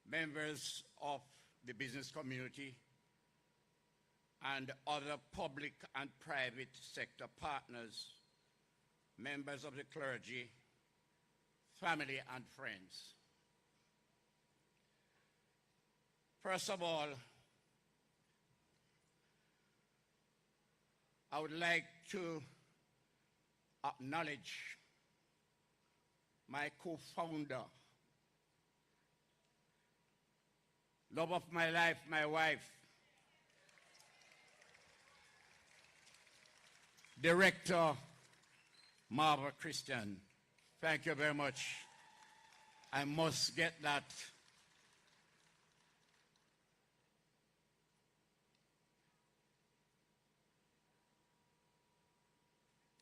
members of the business community, and other public and private sector partners, members of the clergy, family and friends. First of all, I would like to acknowledge my co-founder, love of my life, my wife, Director Marva Christian. Thank you very much. I must get that.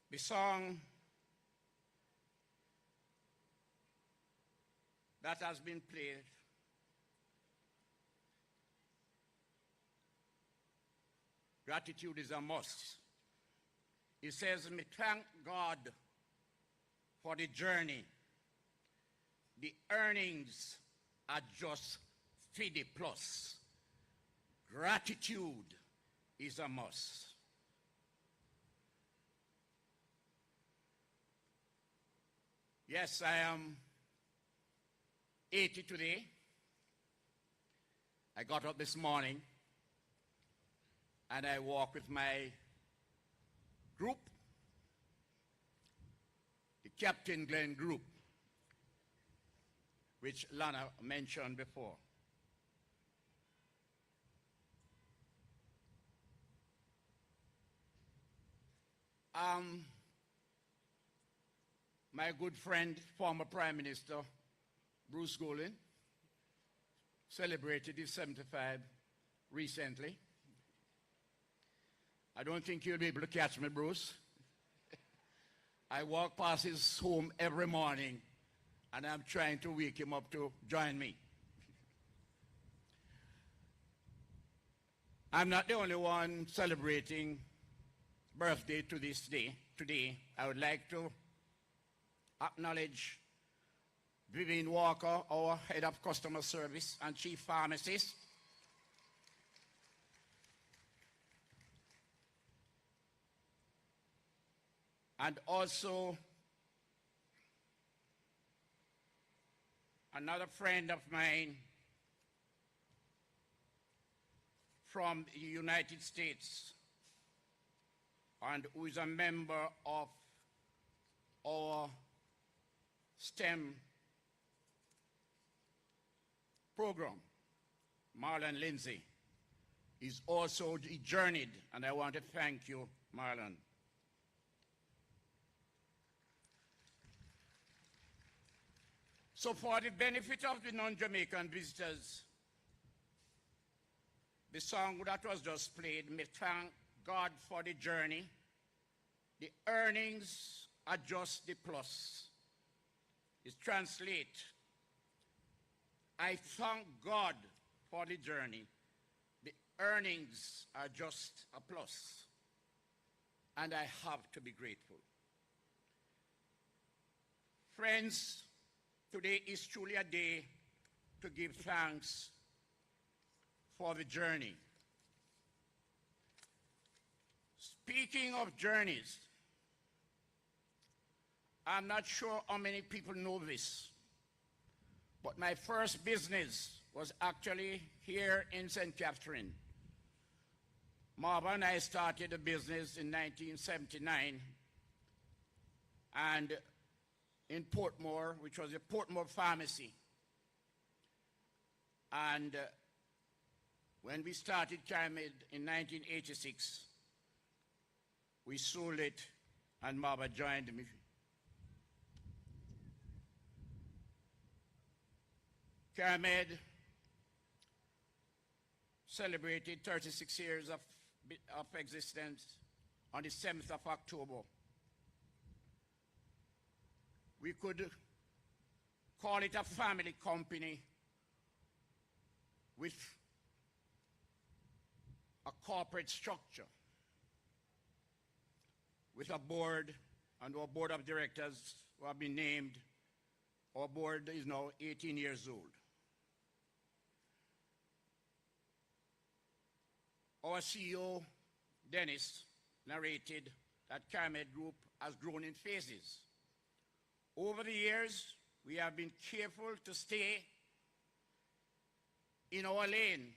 The song that has been played Gratitude is a must. It says, "Me thank God for the journey. The earnings are just feedy plus. Gratitude is a must." Yes, I am 80 today. I got up this morning and I walked with my group, the Captain Glenn group, which Lana mentioned before. My good friend, former Prime Minister Bruce Golding, celebrated his 75 recently. I don't think you'll be able to catch me, Bruce. I walk past his home every morning, and I'm trying to wake him up to join me. I'm not the only one celebrating birthday to this day. Today, I would like to acknowledge Vivian Walker, our head of customer service and chief pharmacist. And also another friend of mine from the United States and who is a member of our STEM program, Marlon Lindsay, is also journeyed, and I want to thank you, Marlon. So for the benefit of the non-Jamaican visitors, the song that was just played, "Me thank God for the journey. The earnings are just the plus." It translates, I thank God for the journey. The earnings are just a plus. And I have to be grateful. Friends, today is truly a day to give thanks for the journey. Speaking of journeys, I'm not sure how many people know this, but my first business was actually here in St. Catherine. Marva and I started a business in 1979, and in Portmore, which was a Portmore pharmacy. And when we started Cari-Med in 1986, we sold it and Marva joined me. Cari-Med celebrated 36 years of existence on the 7th of October. We could call it a family company with a corporate structure, with a board and our board of directors who have been named. Our board is now 18 years old. Our CEO, Dennis, narrated that Cari-Med Group has grown in phases. Over the years, we have been careful to stay in our lane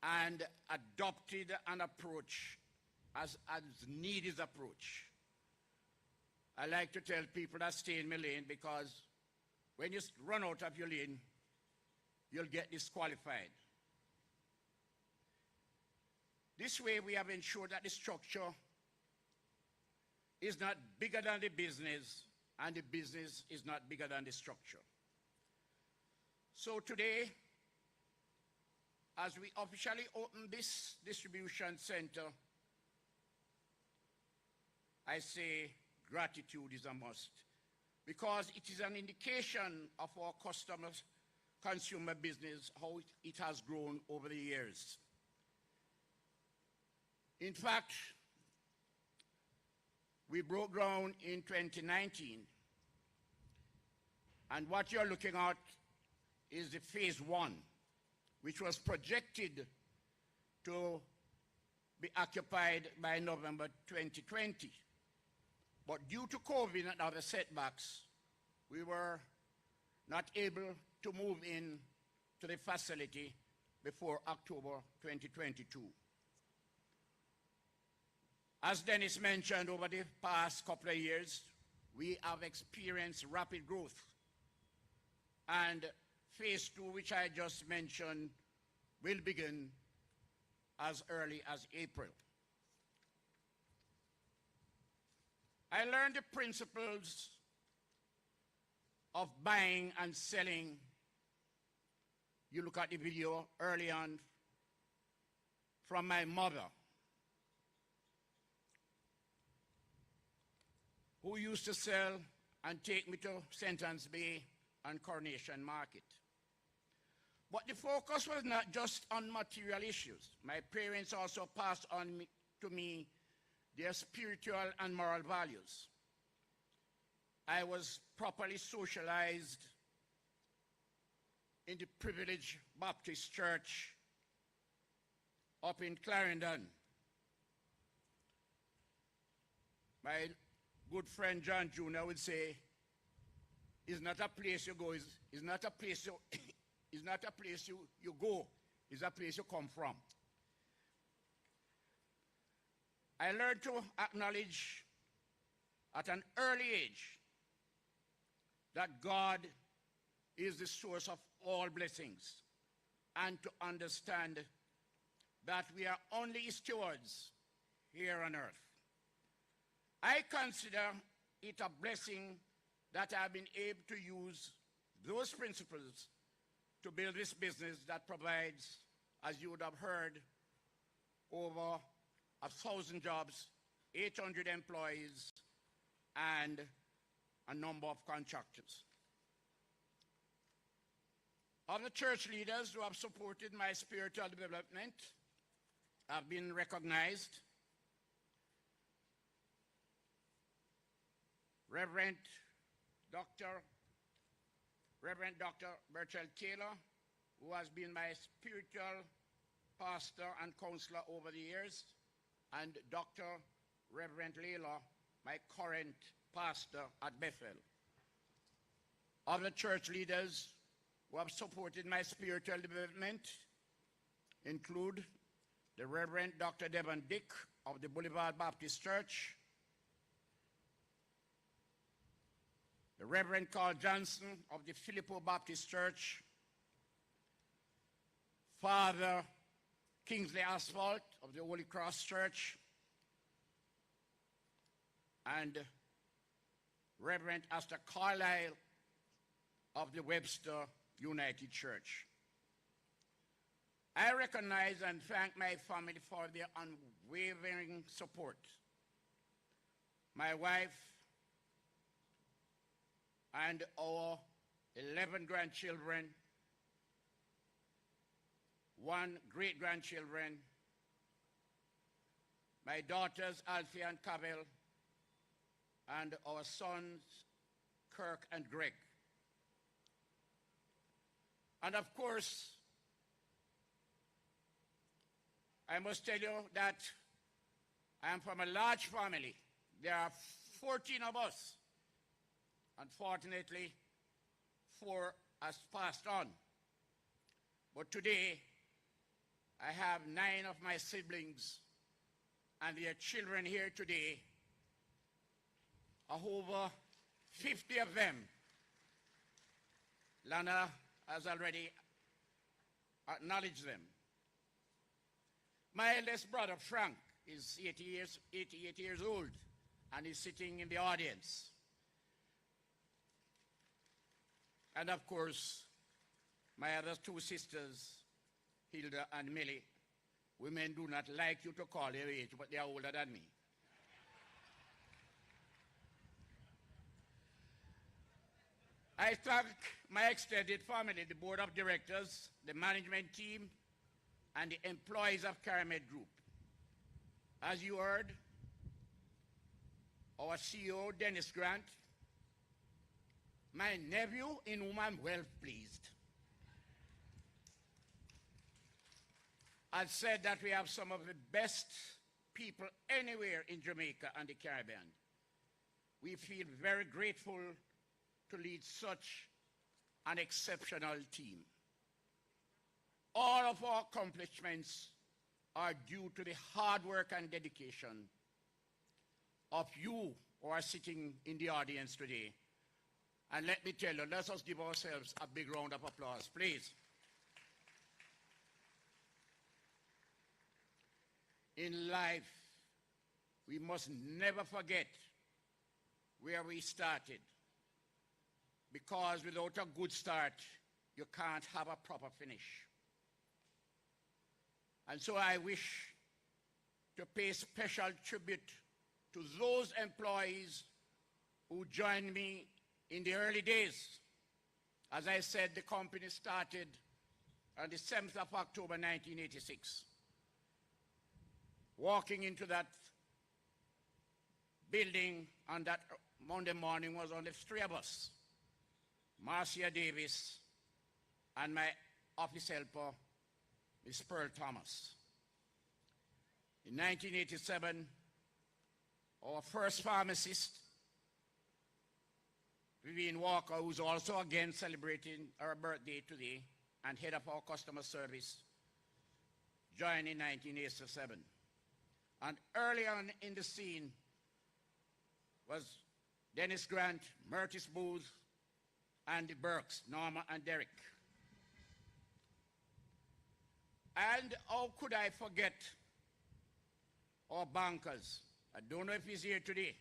and adopted an approach as needed approach. I like to tell people that stay in my lane because when you run out of your lane, you'll get disqualified. This way we have ensured that the structure is not bigger than the business and the business is not bigger than the structure. So today, as we officially open this distribution center, I say gratitude is a must because it is an indication of our customers, consumer business, how it has grown over the years. In fact, we broke ground in 2019, and what you're looking at is the phase one, which was projected to be occupied by November 2020. But due to COVID and other setbacks, we were not able to move in to the facility before October 2022. As Dennis mentioned, over the past couple of years, we have experienced rapid growth. And phase two, which I just mentioned, will begin as early as April. I learned the principles of buying and selling. You look at the video early on from my mother, who used to sell and take me to Sentence Bay and Coronation Market. But the focus was not just on material issues. My parents also passed on to me their spiritual and moral values. I was properly socialized in the privileged Baptist church up in Clarendon. My good friend John Jr. would say, it's not a place you go, it's not a place you, it's not a place you go, it's a place you come from. I learned to acknowledge at an early age that God is the source of all blessings, and to understand that we are only stewards here on earth. I consider it a blessing that I've been able to use those principles to build this business that provides, as you would have heard, over 1,000 jobs, 800 employees, and a number of contractors. Other church leaders who have supported my spiritual development have been recognized. Reverend Dr. Bertrand Taylor, who has been my spiritual pastor and counselor over the years, and Dr. Reverend Layla, my current pastor at Bethel. Other church leaders who have supported my spiritual development include the Reverend Dr. Devon Dick of the Boulevard Baptist Church, the Reverend Carl Johnson of the Filippo Baptist Church, Father Kingsley Asphalt of the Holy Cross Church, and Reverend Astor Carlyle of the Webster United Church. I recognize and thank my family for their unwavering support. My wife and our 11 grandchildren, 1 great-grandchildren, my daughters Alfie and Cabell, and our sons Kirk and Greg. And of course, I must tell you that I am from a large family. There are 14 of us. Unfortunately, 4 has passed on. But today, I have 9 of my siblings and their children here today. Over 50 of them. Lana has already acknowledged them. My eldest brother, Frank, is 88 years old and is sitting in the audience. And of course, my other 2 sisters, Hilda and Millie. Women do not like you to call their age, but they are older than me. I thank my extended family, the board of directors, the management team, and the employees of Cari-Med Group. As you heard, our CEO, Dennis Grant, my nephew, in whom I'm well pleased, has said that we have some of the best people anywhere in Jamaica and the Caribbean. We feel very grateful to lead such an exceptional team. All of our accomplishments are due to the hard work and dedication of you who are sitting in the audience today. And let me tell you, let us give ourselves a big round of applause, please. In life, we must never forget where we started, because without a good start, you can't have a proper finish. And so I wish to pay special tribute to those employees who joined me in the early days. As I said, the company started on the 7th of October, 1986. Walking into that building on that Monday morning was only 3 of us. Marcia Davis and my office helper, Miss Pearl Thomas. In 1987, our first pharmacist, Vivian Walker, who's also again celebrating her birthday today and head of our customer service, joined in 1987. And early on in the scene was Dennis Grant, Murtis Booth, and the Burks, Norma and Derek. And how could I forget our bankers? I don't know if he's here today,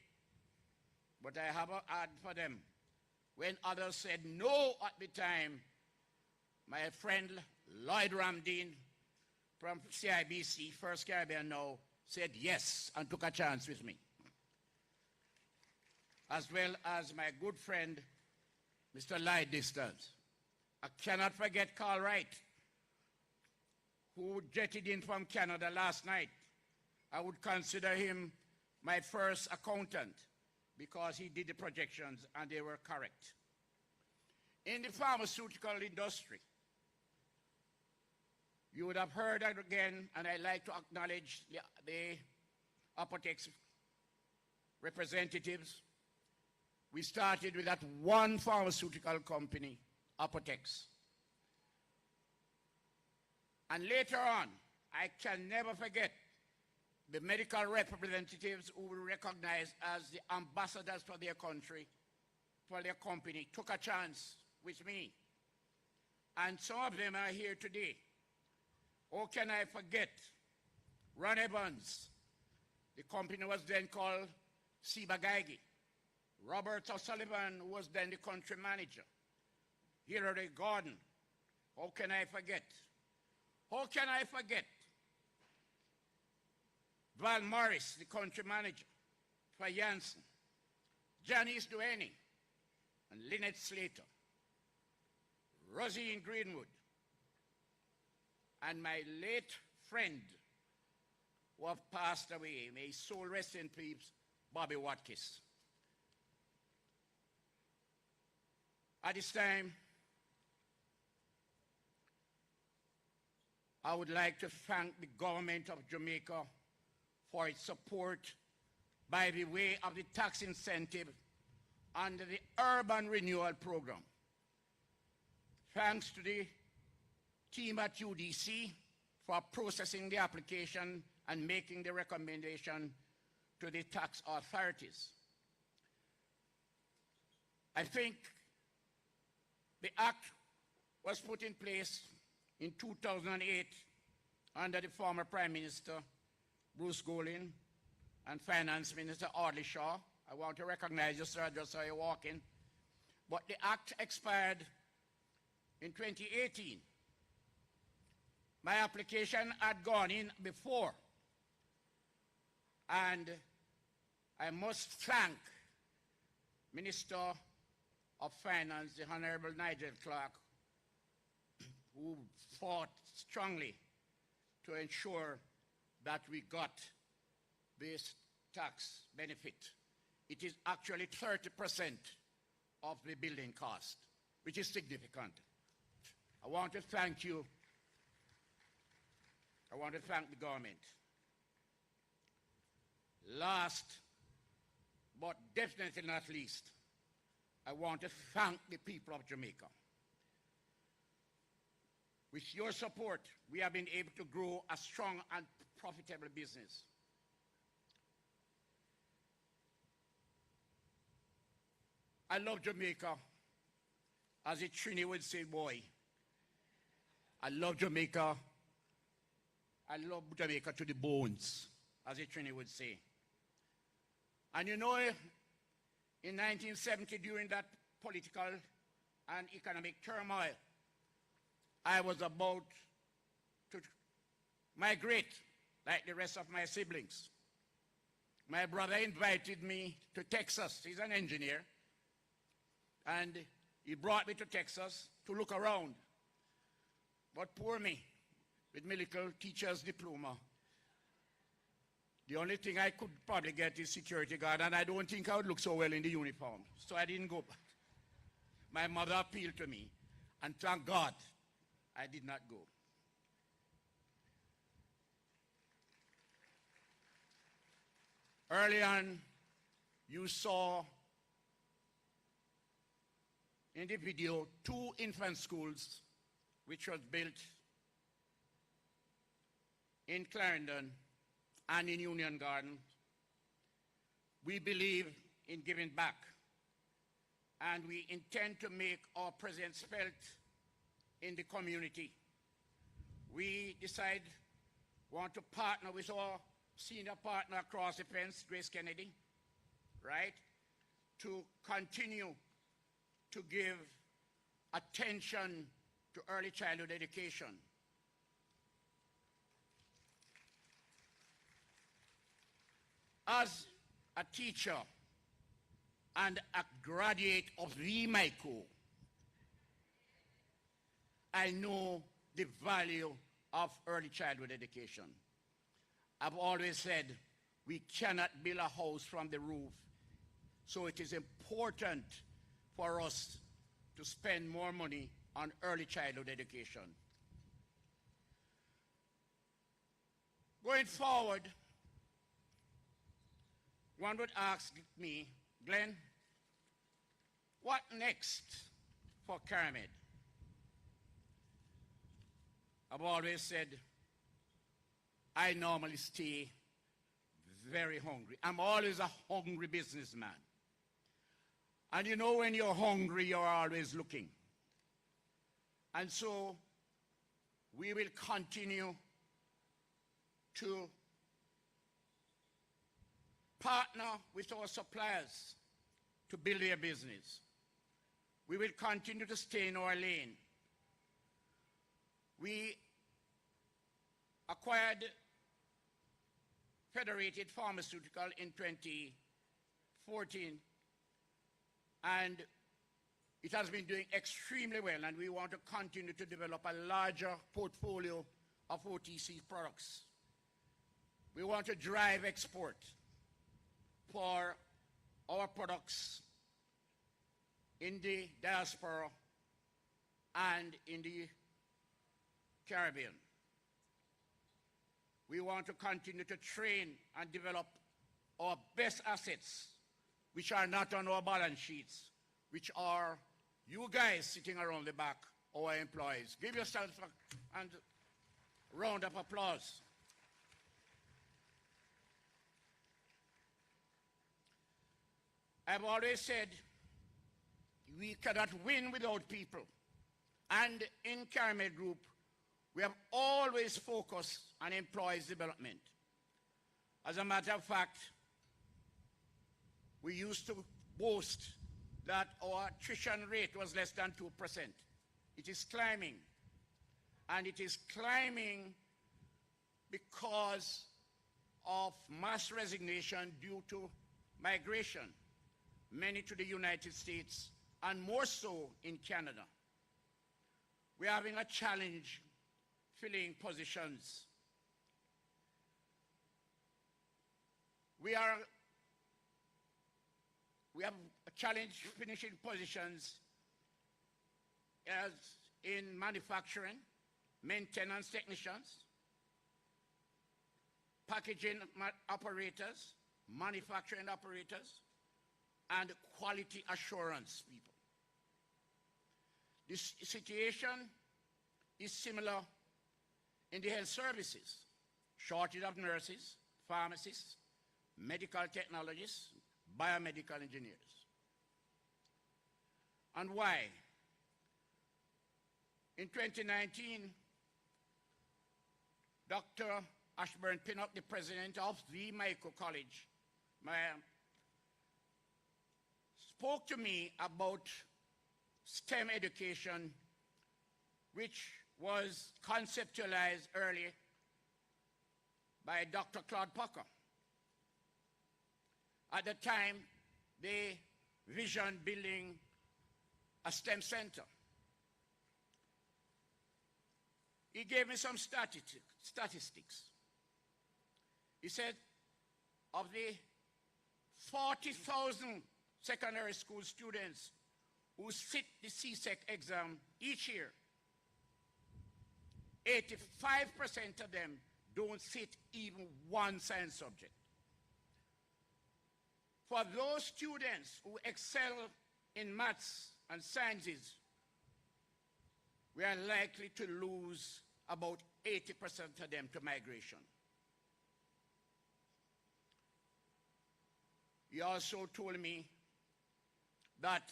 but I have an ad for them. When others said no at the time, my friend Lloyd Ramdeen from CIBC, First Caribbean now, said yes and took a chance with me. As well as my good friend, Mr. Lloyd Distance. I cannot forget Carl Wright, who jetted in from Canada last night. I would consider him my first accountant because he did the projections and they were correct. In the pharmaceutical industry, you would have heard that again, and I'd like to acknowledge the Apotex representatives. We started with that one pharmaceutical company, Apotex. And later on, I can never forget the medical representatives who were recognized as the ambassadors for their country, for their company, took a chance with me. And some of them are here today. How can I forget Ron Evans? The company was then called Sibagaigi. Robert O'Sullivan was then the country manager. Hilary Gordon. How can I forget? How can I forget Val Morris, the country manager for Janssen, Janice Duane, and Lynette Slater, Rosie in Greenwood, and my late friend who have passed away, may his soul rest in peace, Bobby Watkins. At this time, I would like to thank the government of Jamaica for its support by the way of the tax incentive under the Urban Renewal Program. Thanks to the team at UDC for processing the application and making the recommendation to the tax authorities. I think the act was put in place in 2008 under the former Prime Minister Bruce Golding and Finance Minister Audley Shaw. I want to recognize you, sir, just so you walk in. But the act expired in 2018. My application had gone in before, and I must thank Minister of Finance, the Honorable Nigel Clark, who fought strongly to ensure that we got this tax benefit. It is actually 30% of the building cost, which is significant. I want to thank you. I want to thank the government. Last, but definitely not least, I want to thank the people of Jamaica. With your support, we have been able to grow a strong and profitable business. I love Jamaica, as a Trini would say, boy. I love Jamaica. I love Jamaica to the bones, as a Trini would say. And you know, in 1970, during that political and economic turmoil, I was about to migrate like the rest of my siblings. My brother invited me to Texas. He's an engineer. And he brought me to Texas to look around. But poor me, with my little teacher's diploma, the only thing I could probably get is security guard, and I don't think I would look so well in the uniform. So I didn't go back. My mother appealed to me, and thank God I did not go. Early on, you saw in the video 2 infant schools which was built in Clarendon and in Union Garden. We believe in giving back, and we intend to make our presence felt in the community. We want to partner with our senior partner across the fence, Grace Kennedy, right, to continue to give attention to early childhood education. As a teacher and a graduate of the MICO, I know the value of early childhood education. I've always said we cannot build a house from the roof, so it is important for us to spend more money on early childhood education. Going forward, one would ask me, Glenn, what next for Cari-Med? I've always said I normally stay very hungry. I'm always a hungry businessman. And you know, when you're hungry, you're always looking. And so we will continue to partner with our suppliers to build their business. We will continue to stay in our lane. We acquired Federated Pharmaceutical in 2014, and it has been doing extremely well, and we want to continue to develop a larger portfolio of OTC products. We want to drive export for our products in the diaspora and in the Caribbean. We want to continue to train and develop our best assets, which are not on our balance sheets, which are you guys sitting around the back, our employees. Give yourselves a round of applause. I've always said we cannot win without people. And in Cari-Med Group, we have always focused on employees' development. As a matter of fact, we used to boast that our attrition rate was less than 2%. It is climbing. And it is climbing because of mass resignation due to migration, many to the United States, and more so in Canada. We're having a challenge filling positions. We have a challenge finishing positions as in manufacturing, maintenance technicians, packaging operators, manufacturing operators, and quality assurance people. This situation is similar in the health services. Shortage of nurses, pharmacists, medical technologists, biomedical engineers. And why? In 2019, Dr. Ashburn Pinnock, the president of the Micro College, spoke to me about STEM education, which was conceptualized early by Dr. Claude Pucker. At the time, they visioned building a STEM center. He gave me some statistics. He said, of the 40,000 secondary school students who sit the CSEC exam each year, 85% of them don't sit even one science subject. For those students who excel in maths and sciences, we are likely to lose about 80% of them to migration. He also told me that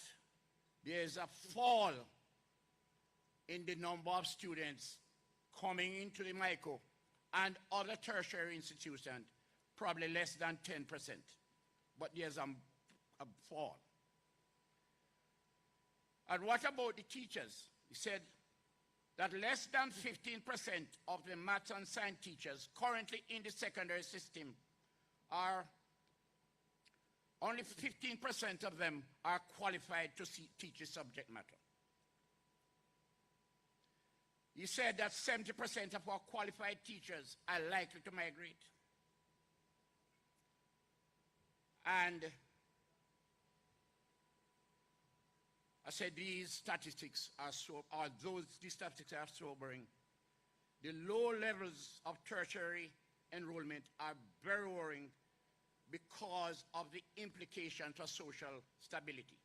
there is a fall in the number of students coming into the micro and other tertiary institutions, probably less than 10%. But there's a fall. And what about the teachers? He said that less than 15% of the math and science teachers currently in the secondary system are, only 15% of them are qualified to teach the subject matter. He said that 70% of our qualified teachers are likely to migrate. And I said these statistics are these statistics are sobering. The low levels of tertiary enrollment are very worrying because of the implication for social stability.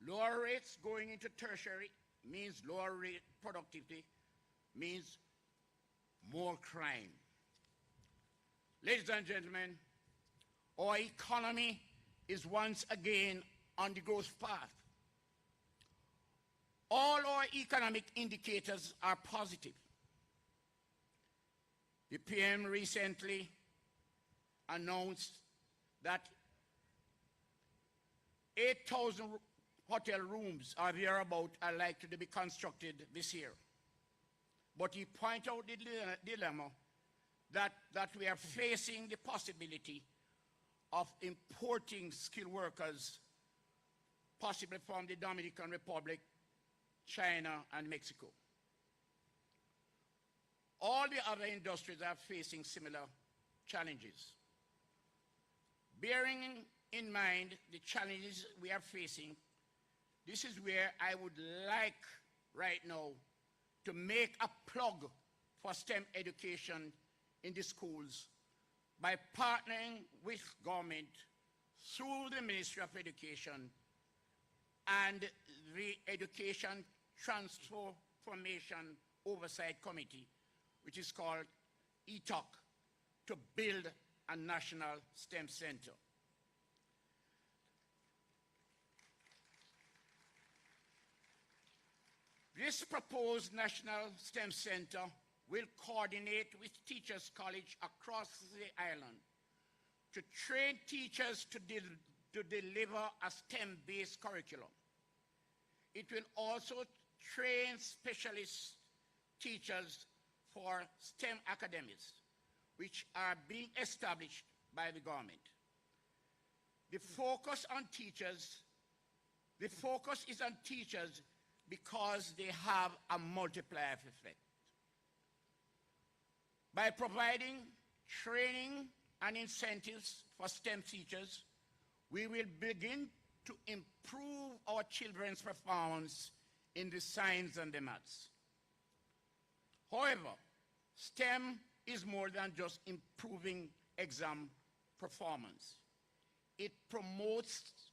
Lower rates going into tertiary means lower rate productivity, means more crime. Ladies and gentlemen, our economy is once again on the growth path. All our economic indicators are positive. The PM recently announced that 8,000 hotel rooms or thereabout are likely to be constructed this year. But he pointed out the dilemma that we are facing the possibility of importing skilled workers, possibly from the Dominican Republic, China, and Mexico. All the other industries are facing similar challenges. Bearing in mind the challenges we are facing, this is where I would like right now to make a plug for STEM education in the schools by partnering with government through the Ministry of Education and the Education Transformation Oversight Committee, which is called ETOC, to build a national STEM center. This proposed national STEM center will coordinate with Teachers College across the island to train teachers to deliver a STEM-based curriculum. It will also train specialist teachers for STEM academies, which are being established by the government. The focus is on teachers because they have a multiplier effect. By providing training and incentives for STEM teachers, we will begin to improve our children's performance in the science and the maths. However, STEM is more than just improving exam performance. It promotes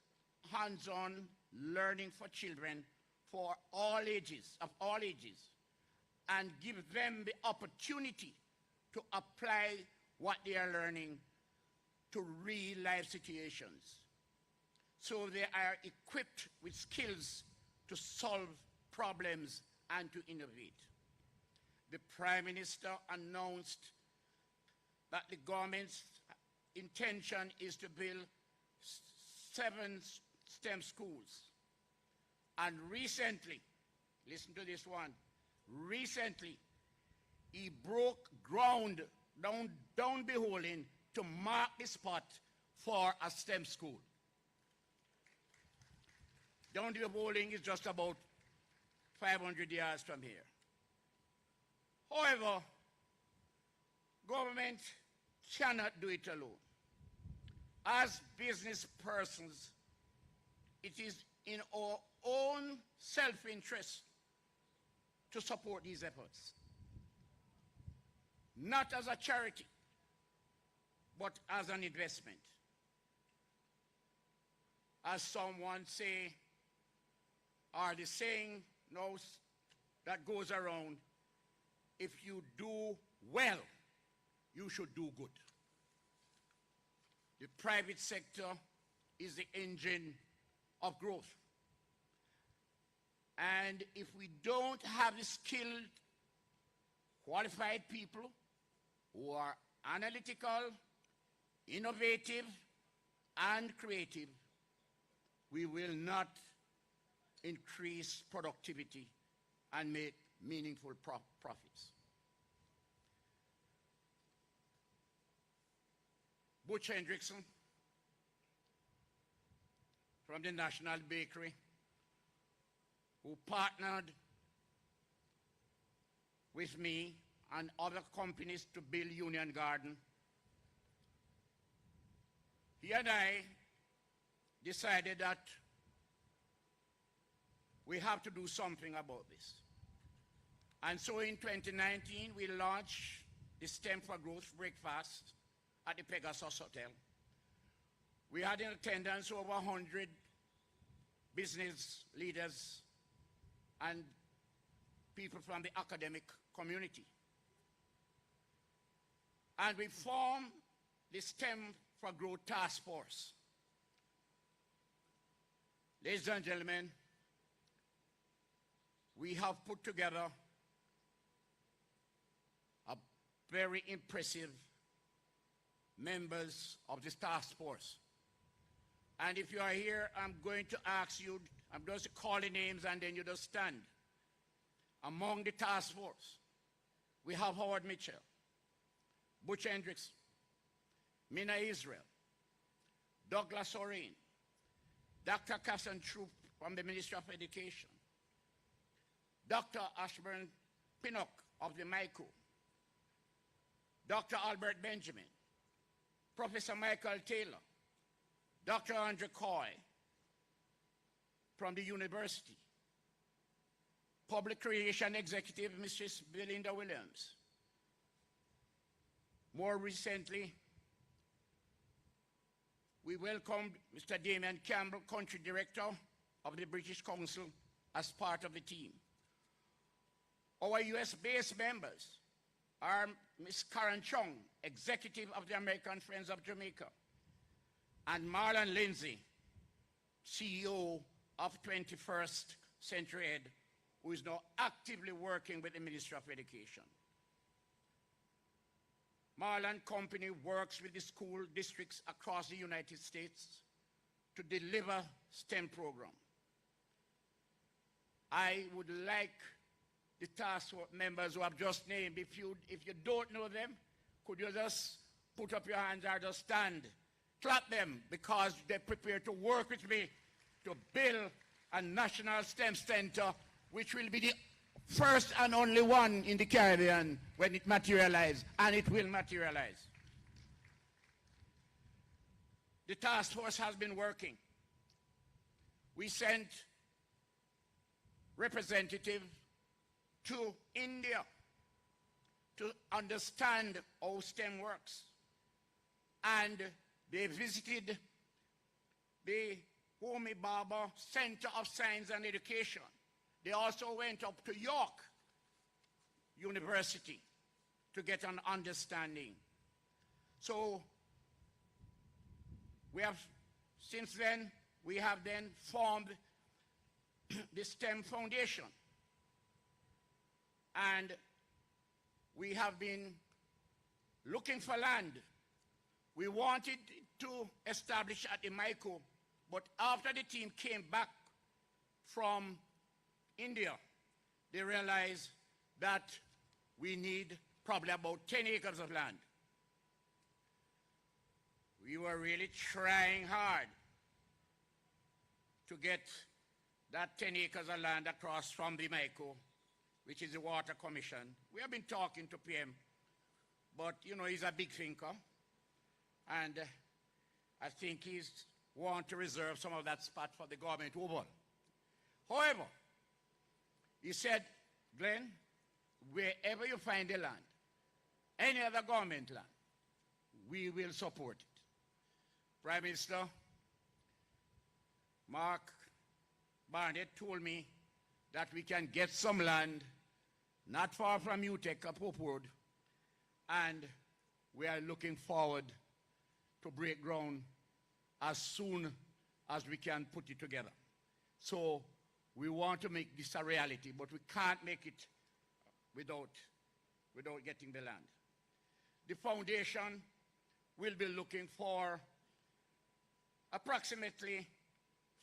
hands-on learning for children of all ages, and gives them the opportunity to apply what they are learning to real-life situations, so they are equipped with skills to solve problems and to innovate. The Prime Minister announced that the government's intention is to build 7 STEM schools. And recently, listen to this one, recently he broke ground down beholding to mark the spot for a STEM school. Down the bowling is just about 500 yards from here. However, government cannot do it alone. As business persons, it is in our own self-interest to support these efforts. Not as a charity, but as an investment. As someone say, or the saying knows that goes around, if you do well, you should do good. The private sector is the engine of growth. And if we don't have the skilled, qualified people who are analytical, innovative, and creative, we will not increase productivity and make meaningful profits. Butch Hendrickson from the National Bakery, who partnered with me and other companies to build Union Garden, he and I decided that we have to do something about this. And so in 2019, we launched the STEM for Growth Breakfast at the Pegasus Hotel. We had in attendance over 100 business leaders and people from the academic community. And we formed the STEM for Growth Task Force. Ladies and gentlemen, we have put together a very impressive members of this task force. And if you are here, I'm going to ask you, I'm going to call the names and then you just stand. Among the task force, we have Howard Mitchell, Butch Hendricks, Mina Israel, Douglas Oreen, Dr. Casson Troop from the Ministry of Education, Dr. Ashburn Pinnock of the MICO, Dr. Albert Benjamin, Professor Michael Taylor, Dr. Andrew Coy from the university, Public Creation Executive Mrs. Belinda Williams, More recently, we welcomed Mr. Damien Campbell, Country Director of the British Council, as part of the team. Our US-based members are Ms. Karen Chung, Executive of the American Friends of Jamaica, and Marlon Lindsay, CEO of 21st Century Ed, who is now actively working with the Ministry of Education. Marlon Company works with the school districts across the United States to deliver STEM program. I would like the task force members who have just named, if you don't know them, could you just put up your hands or just stand? Clap them, because they're prepared to work with me to build a national STEM center, which will be the first and only one in the Caribbean when it materializes, and it will materialize. The task force has been working. We sent representatives to India to understand how STEM works. And they visited the Homi Bhabha Center of Science and Education. They also went up to York University to get an understanding. So we have, since then, we have then formed the STEM Foundation. And we have been looking for land. We wanted to establish at the MICO, but after the team came back from India, they realized that we need probably about 10 acres of land. We were really trying hard to get that 10 acres of land across from the MICO, which is the Water Commission. We have been talking to PM, but you know, he's a big thinker, and I think he's want to reserve some of that spot for the government overall. However, he said, Glenn, wherever you find the land, any other government land, we will support it. Prime Minister Mark Barnett told me that we can get some land not far from UTEC up Hope Road, and we are looking forward to break ground as soon as we can put it together. So we want to make this a reality, but we can't make it without getting the land. The foundation will be looking for approximately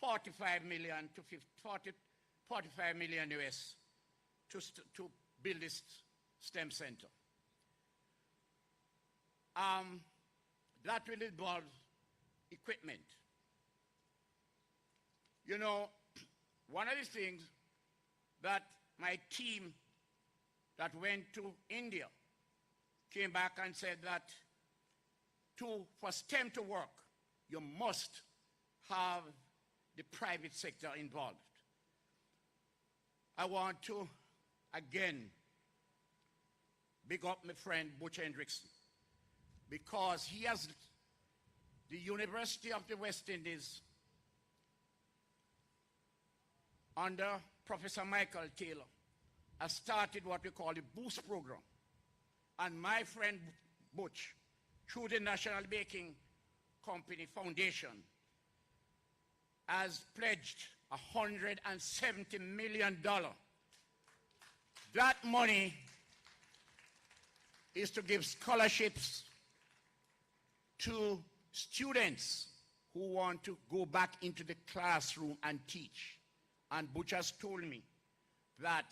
45 million to 45 million US to build this STEM center. That will involve equipment. You know, one of the things that my team that went to India came back and said that for STEM to work, you must have the private sector involved. I want to, again, big up my friend Butch Hendrickson, because he has, the University of the West Indies, under Professor Michael Taylor, has started what we call the Boost program. And my friend Butch, through the National Baking Company Foundation, has pledged $170 million. That money is to give scholarships to students who want to go back into the classroom and teach. And Butch has told me that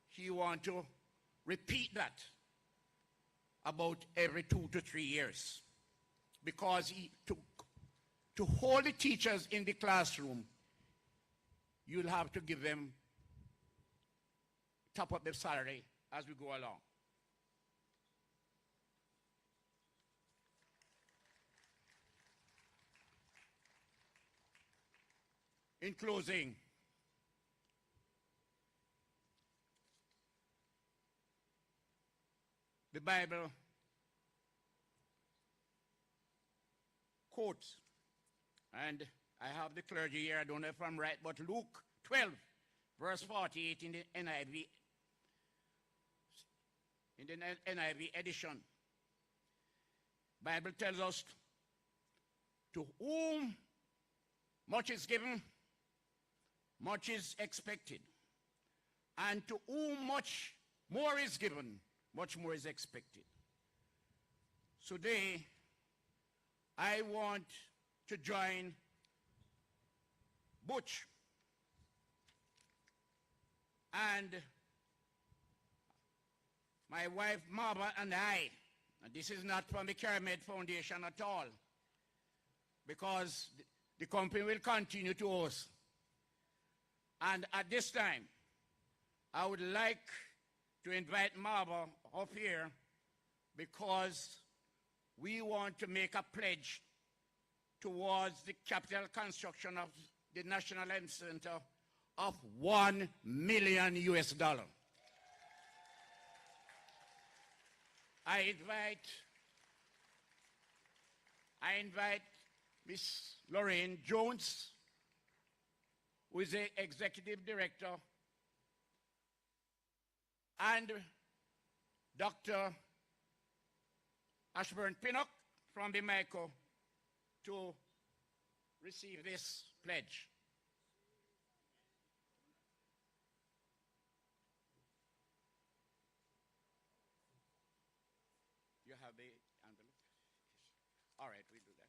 he wants to repeat that about every 2 to 3 years. Because to hold the teachers in the classroom, you'll have to give them, top up their salary as we go along. In closing, the Bible quote, and I have the clergy here, I don't know if I'm right, but Luke 12, verse 48 in the NIV edition. Bible tells us, to whom much is given, much is expected. And to whom much more is given, much more is expected. Today, I want to join Butch and my wife Marva and I, and this is not from the Cari-Med Foundation at all, because the company will continue to host. And at this time, I would like to invite Marva up here because we want to make a pledge towards the capital construction of the National Health Center of $1 million US. I invite Miss Lorraine Jones, who is the executive director, and Dr. Ashburn Pinnock from the MICO to receive this pledge. You have the envelope? All right, we do that.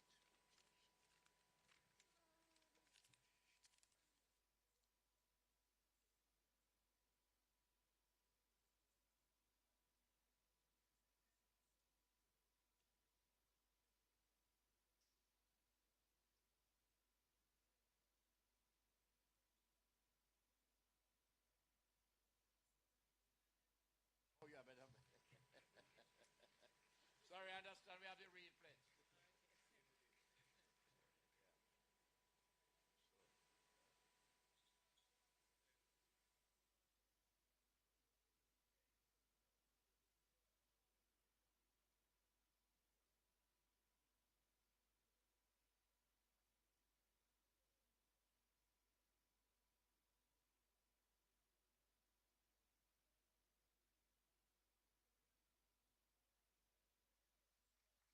Oh, yeah, but sorry, I understand we have the real pledge.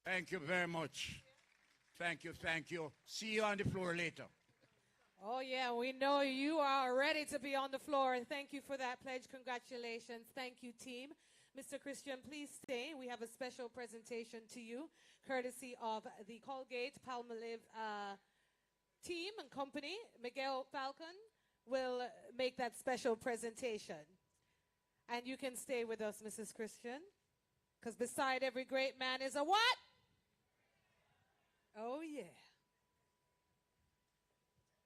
Thank you very much. Thank you, thank you. See you on the floor later. Oh, yeah, we know you are ready to be on the floor, and thank you for that pledge. Congratulations. Thank you, team. Mr. Christian, please stay. We have a special presentation to you, courtesy of the Colgate Palmolive team and company. Miguel Falcon will make that special presentation. And you can stay with us, Mrs. Christian, because beside every great man is a what? Oh, yeah.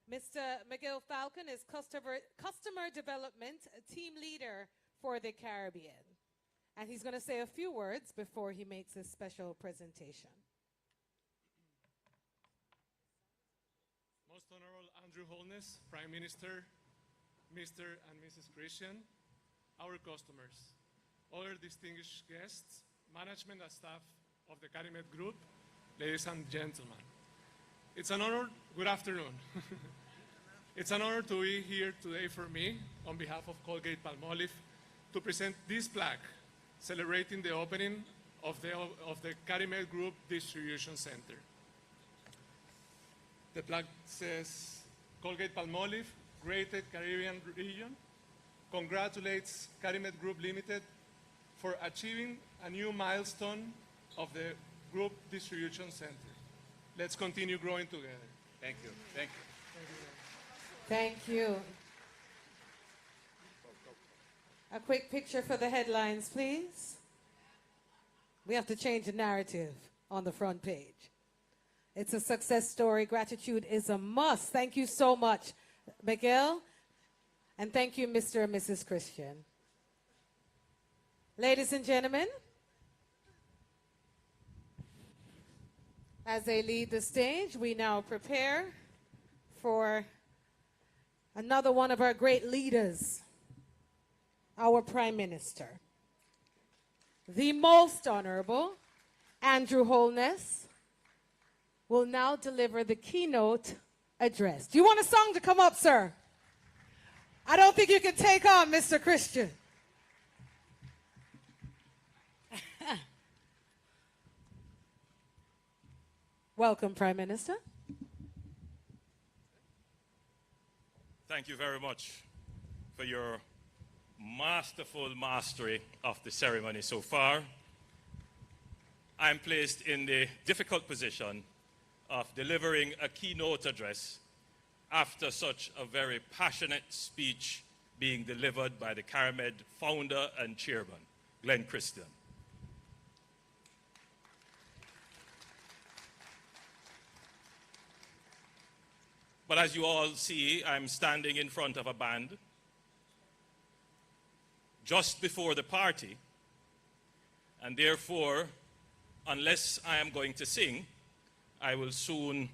Mr. Miguel Falcon is customer development team leader for the Caribbean. And he's going to say a few words before he makes his special presentation. Most Honorable Andrew Holness, Prime Minister, Mr. and Mrs. Christian, our customers, other distinguished guests, management and staff of the Cari-Med Group, ladies and gentlemen. It's an honor. Good afternoon. It's an honor to be here today for me, on behalf of Colgate Palmolive, to present this plaque celebrating the opening of the Cari-Med Group Distribution Center. The plaque says, Colgate Palmolive, Greater Caribbean Region, congratulates Cari-Med Group Limited for achieving a new milestone of the Group Distribution Center. Let's continue growing together. Thank you. Thank you. Thank you. A quick picture for the headlines, please. We have to change the narrative on the front page. It's a success story. Gratitude is a must. Thank you so much, Miguel. And thank you, Mr. and Mrs. Christian. Ladies and gentlemen, as they lead the stage, we now prepare for another one of our great leaders, our Prime Minister, the Most Honorable Andrew Holness, will now deliver the keynote address. Do you want a song to come up, sir? I don't think you can take on Mr. Christian. Welcome, Prime Minister. Thank you very much for your masterful mastery of the ceremony so far. I'm placed in the difficult position of delivering a keynote address after such a very passionate speech being delivered by the Cari-Med founder and chairman, Glenn Christian. But as you all see, I'm standing in front of a band just before the party, and therefore, unless I am going to sing, I will soon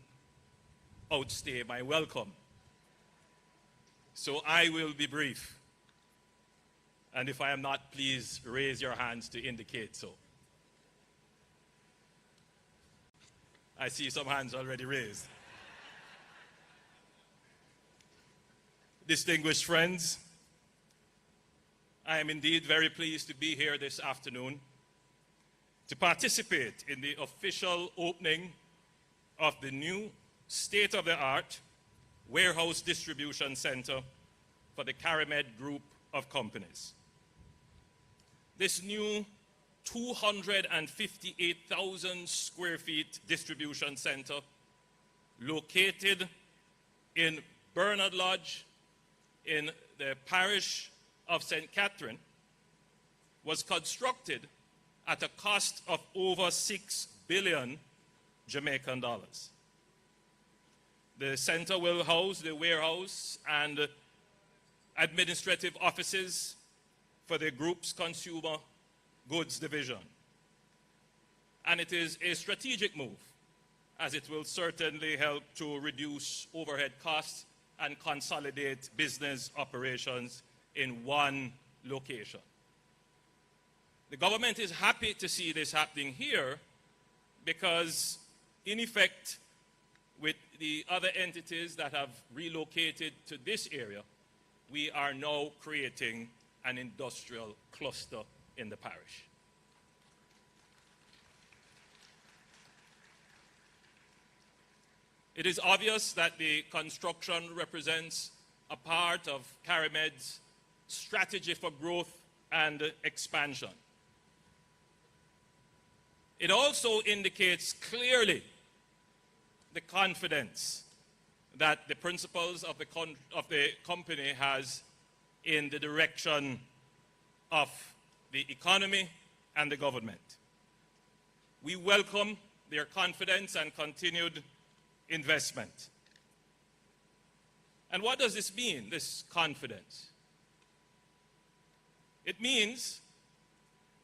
outstay my welcome. So I will be brief. And if I am not, please raise your hands to indicate so. I see some hands already raised. Distinguished friends, I am indeed very pleased to be here this afternoon to participate in the official opening of the new state-of-the-art warehouse distribution center for the Cari-Med group of companies. This new 258,000 square feet distribution center located in Bernard Lodge in the parish of St. Catherine was constructed at a cost of over 6 billion Jamaican dollars. The center will house the warehouse and administrative offices for the group's consumer goods division. And it is a strategic move, as it will certainly help to reduce overhead costs and consolidate business operations in one location. The government is happy to see this happening here because, in effect, with the other entities that have relocated to this area, we are now creating an industrial cluster in the parish. It is obvious that the construction represents a part of Cari-Med's strategy for growth and expansion. It also indicates clearly the confidence that the principals of the company has in the direction of the economy and the government. We welcome their confidence and continued investment. And what does this mean, this confidence? It means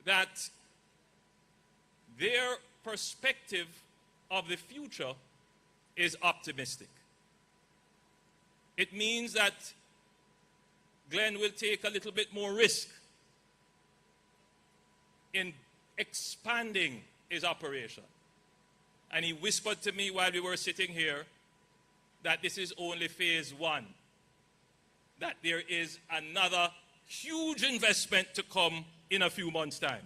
that their perspective of the future is optimistic. It means that Glenn will take a little bit more risk in expanding his operation. And he whispered to me while we were sitting here that this is only phase one, that there is another huge investment to come in a few months' time.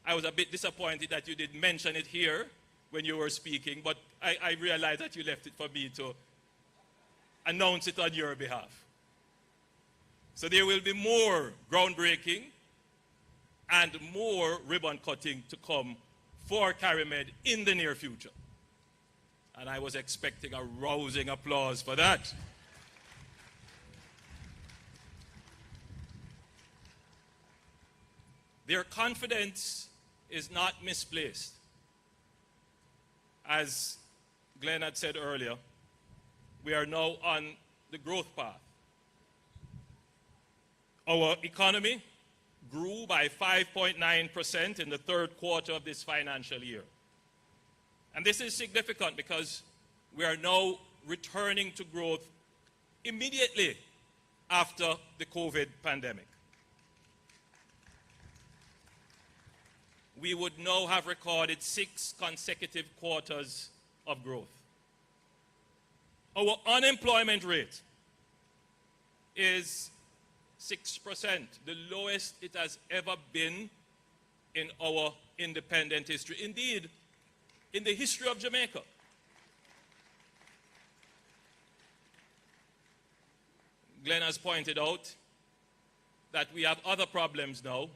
I was a bit disappointed that you didn't mention it here when you were speaking, but I realized that you left it for me to announce it on your behalf. So there will be more groundbreaking and more ribbon cutting to come for Cari-Med in the near future. And I was expecting a rousing applause for that. Their confidence is not misplaced. As Glenn had said earlier, we are now on the growth path. Our economy grew by 5.9% in the third quarter of this financial year. And this is significant because we are now returning to growth immediately after the COVID pandemic. We would now have recorded 6 consecutive quarters of growth. Our unemployment rate is 6%, the lowest it has ever been in our independent history. Indeed, in the history of Jamaica. Glenn has pointed out that we have other problems now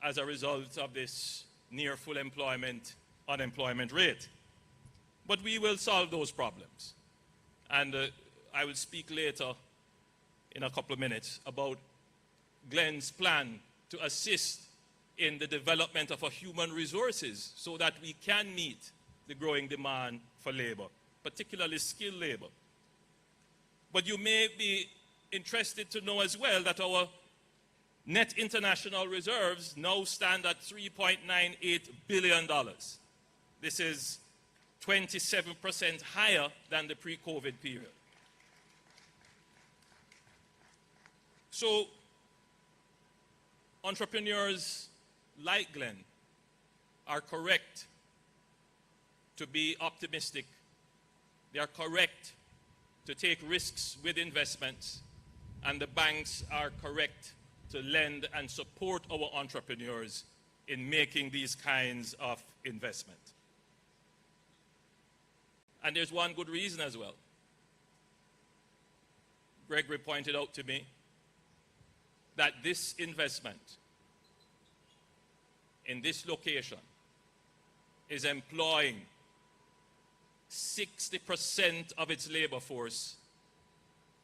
as a result of this near full unemployment rate. But we will solve those problems. And I will speak later in a couple of minutes about Glenn's plan to assist in the development of our human resources so that we can meet the growing demand for labor, particularly skilled labor. But you may be interested to know as well that our net international reserves now stand at $3.98 billion. This is 27% higher than the pre-COVID period. So, entrepreneurs like Glenn are correct to be optimistic. They are correct to take risks with investments, and the banks are correct to lend and support our entrepreneurs in making these kinds of investment. And there's one good reason as well. Gregory pointed out to me that this investment in this location is employing 60% of its labor force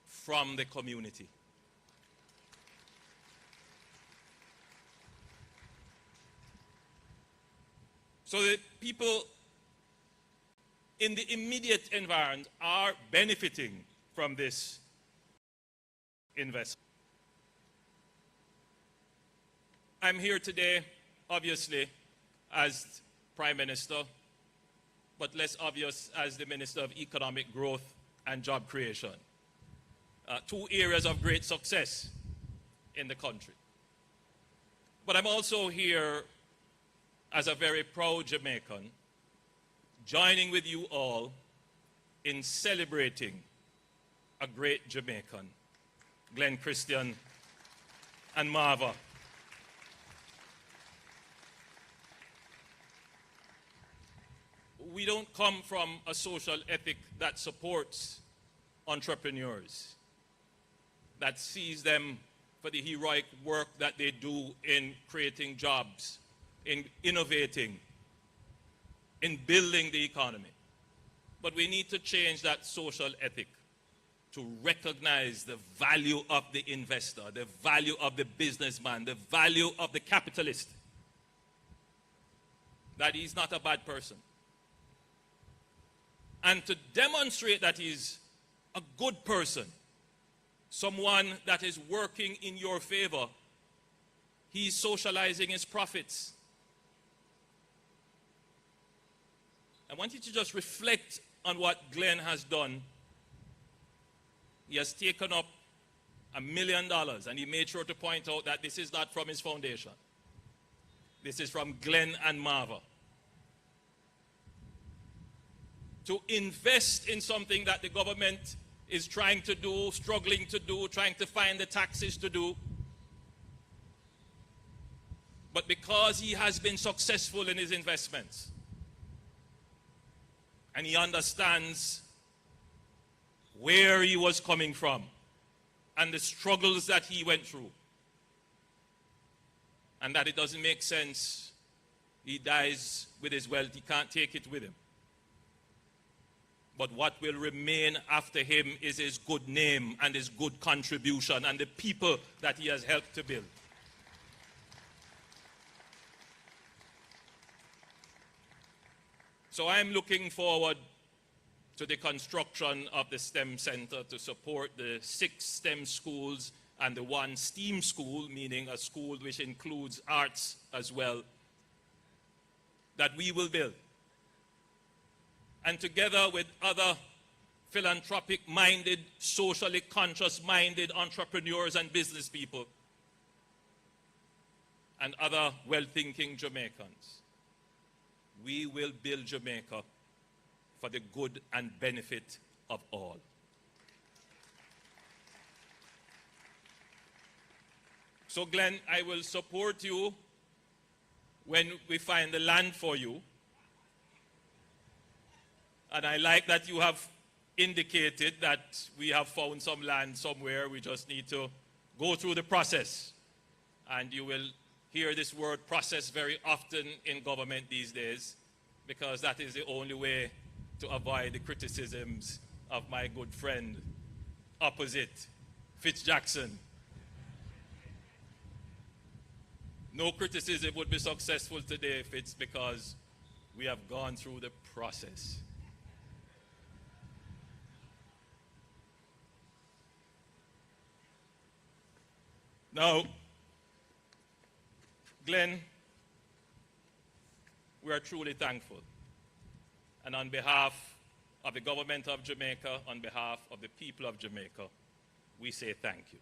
from the community. So the people in the immediate environment are benefiting from this investment. I'm here today, obviously, as Prime Minister, but less obvious as the Minister of Economic Growth and Job Creation. Two areas of great success in the country. But I'm also here as a very proud Jamaican, joining with you all in celebrating a great Jamaican, Glenn Christian and Marva. We don't come from a social ethic that supports entrepreneurs, that sees them for the heroic work that they do in creating jobs, in innovating, in building the economy. But we need to change that social ethic to recognize the value of the investor, the value of the businessman, the value of the capitalist, that he's not a bad person. And to demonstrate that he's a good person, someone that is working in your favor, he's socializing his profits. I want you to just reflect on what Glenn has done. He has taken up $1 million, and he made sure to point out that this is not from his foundation. This is from Glenn and Marva. To invest in something that the government is trying to do, struggling to do, trying to find the taxes to do. But because he has been successful in his investments, and he understands where he was coming from and the struggles that he went through, and that it doesn't make sense, he dies with his wealth, he can't take it with him. But what will remain after him is his good name and his good contribution and the people that he has helped to build. So I'm looking forward to the construction of the STEM Center to support the 6 STEM schools and the 1 STEAM school, meaning a school which includes arts as well, that we will build. And together with other philanthropic-minded, socially conscious-minded entrepreneurs and business people, and other well-thinking Jamaicans, we will build Jamaica for the good and benefit of all. So Glenn, I will support you when we find the land for you. And I like that you have indicated that we have found some land somewhere. We just need to go through the process. And you will hear this word process very often in government these days, because that is the only way to avoid the criticisms of my good friend, opposite, Fitz-Jackson. No criticism would be successful today if it's because we have gone through the process. Now, Glenn, we are truly thankful. And on behalf of the government of Jamaica, on behalf of the people of Jamaica, we say thank you.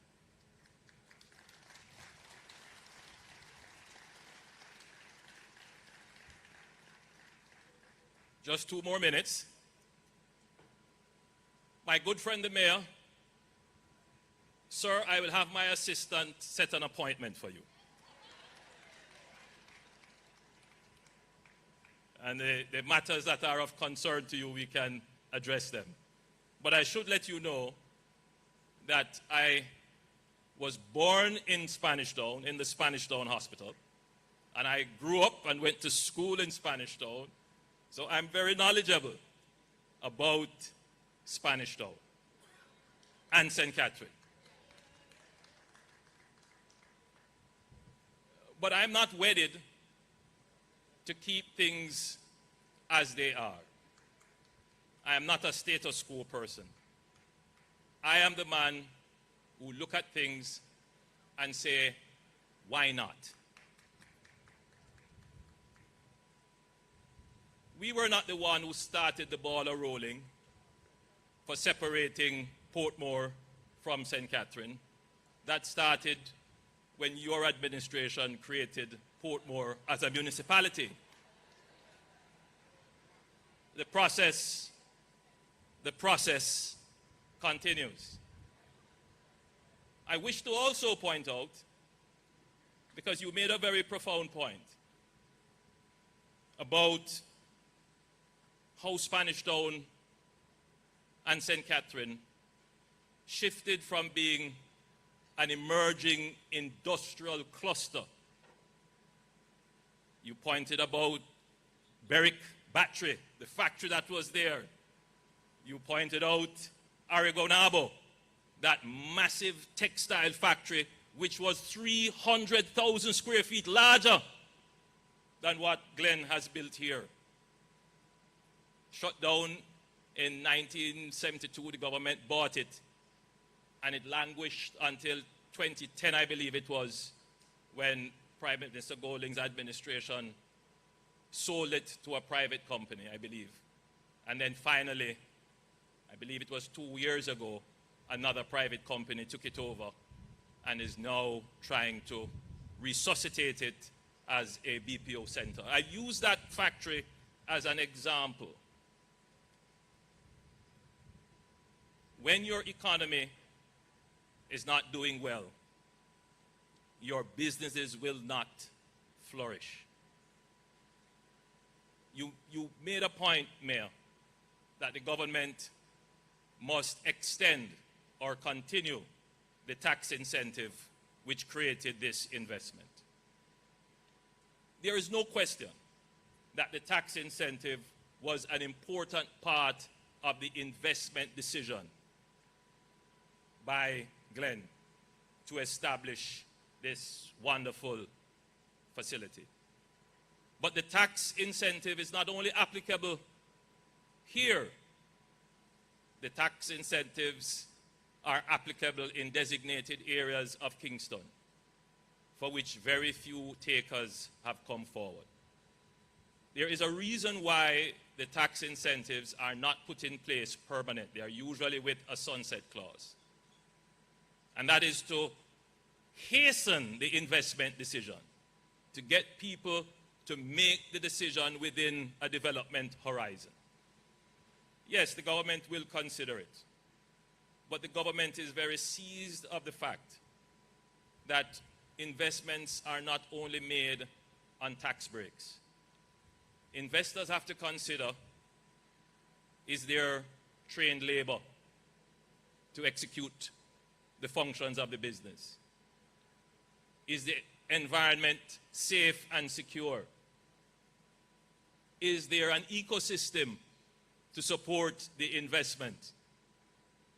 Just 2 more minutes. My good friend the mayor, sir, I will have my assistant set an appointment for you. And the matters that are of concern to you, we can address them. But I should let you know that I was born in Spanish Town, in the Spanish Town Hospital. And I grew up and went to school in Spanish Town. So I'm very knowledgeable about Spanish Town and St. Catherine. But I'm not wedded to keep things as they are. I am not a status quo person. I am the man who look at things and say, why not? We were not the one who started the ball rolling for separating Portmore from St. Catherine. That started when your administration created Portmore as a municipality. The process continues. I wish to also point out, because you made a very profound point about how Spanish Town and St. Catherine shifted from being an emerging industrial cluster. You pointed about Berwick Battery, the factory that was there. You pointed out Aragonabo, that massive textile factory which was 300,000 square feet larger than what Glenn has built here. Shut down in 1972, the government bought it, and it languished until 2010, I believe it was, when Prime Minister Golding's administration sold it to a private company, I believe. And then finally, I believe it was 2 years ago, another private company took it over and is now trying to resuscitate it as a BPO center. I use that factory as an example. When your economy is not doing well, your businesses will not flourish. You made a point, Mayor, that the government must extend or continue the tax incentive which created this investment. There is no question that the tax incentive was an important part of the investment decision by Glenn to establish this wonderful facility. But the tax incentive is not only applicable here. The tax incentives are applicable in designated areas of Kingston, for which very few takers have come forward. There is a reason why the tax incentives are not put in place permanent. They are usually with a sunset clause. And that is to hasten the investment decision, to get people to make the decision within a development horizon. yes, the government will consider it. But the government is very seized of the fact that investments are not only made on tax breaks. Investors have to consider, is there trained labor to execute the functions of the business? Is the environment safe and secure? Is there an ecosystem to support the investment?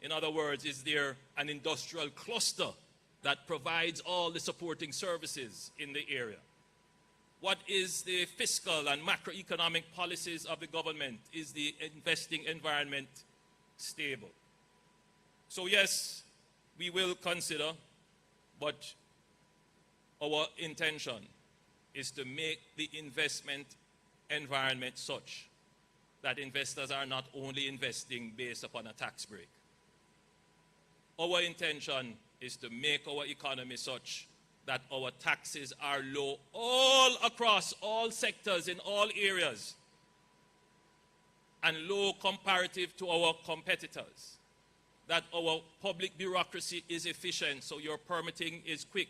In other words, is there an industrial cluster that provides all the supporting services in the area? What is the fiscal and macroeconomic policies of the government? Is the investing environment stable? So yes, we will consider, but our intention is to make the investment environment such that investors are not only investing based upon a tax break. Our intention is to make our economy such that our taxes are low all across all sectors in all areas and low comparative to our competitors. That our public bureaucracy is efficient, so your permitting is quick.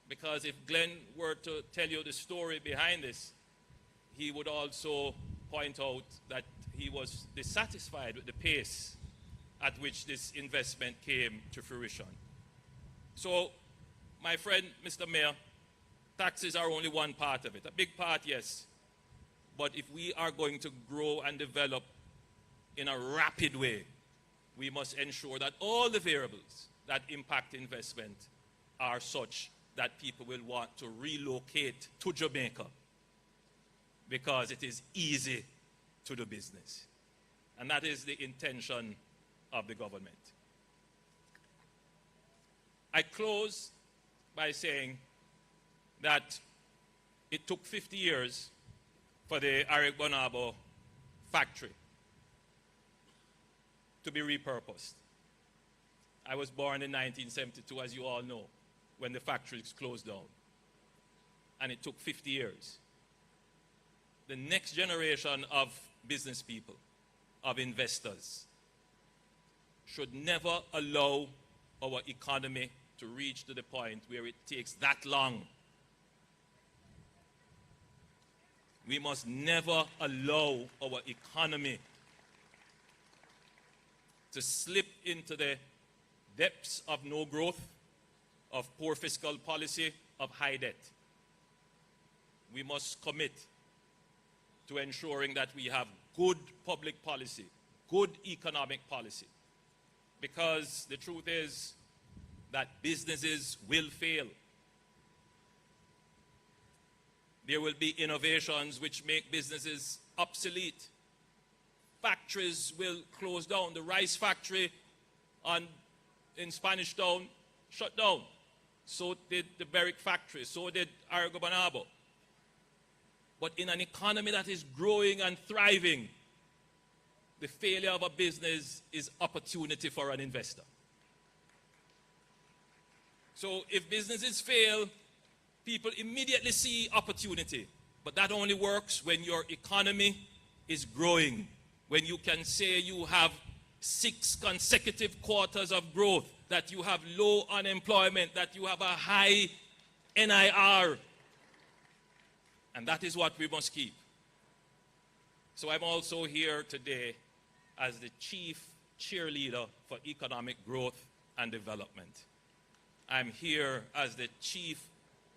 Because if Glenn were to tell you the story behind this, he would also point out that he was dissatisfied with the pace at which this investment came to fruition. So, my friend, Mr. Mayor, taxes are only one part of it. A big part, yes. But if we are going to grow and develop in a rapid way, we must ensure that all the variables that impact investment are such that people will want to relocate to Jamaica because it is easy to do business. And that is the intention of the government. I close by saying that it took 50 years for the Eric Bonabo factory to be repurposed. I was born in 1972, as you all know, when the factories closed down. And it took 50 years. The next generation of business people, of investors, should never allow our economy to reach to the point where it takes that long. We must never allow our economy to slip into the depths of no growth, of poor fiscal policy, of high debt. We must commit to ensuring that we have good public policy, good economic policy. Because the truth is that businesses will fail. There will be innovations which make businesses obsolete. Factories will close down. The rice factory in Spanish Town shut down. So did the Berwick factory. So did Argo Bonabo. But in an economy that is growing and thriving, the failure of a business is opportunity for an investor. So if businesses fail, people immediately see opportunity. But that only works when your economy is growing. When you can say you have 6 consecutive quarters of growth, that you have low unemployment, that you have a high NIR. And that is what we must keep. So I'm also here today as the chief cheerleader for economic growth and development. I'm here as the chief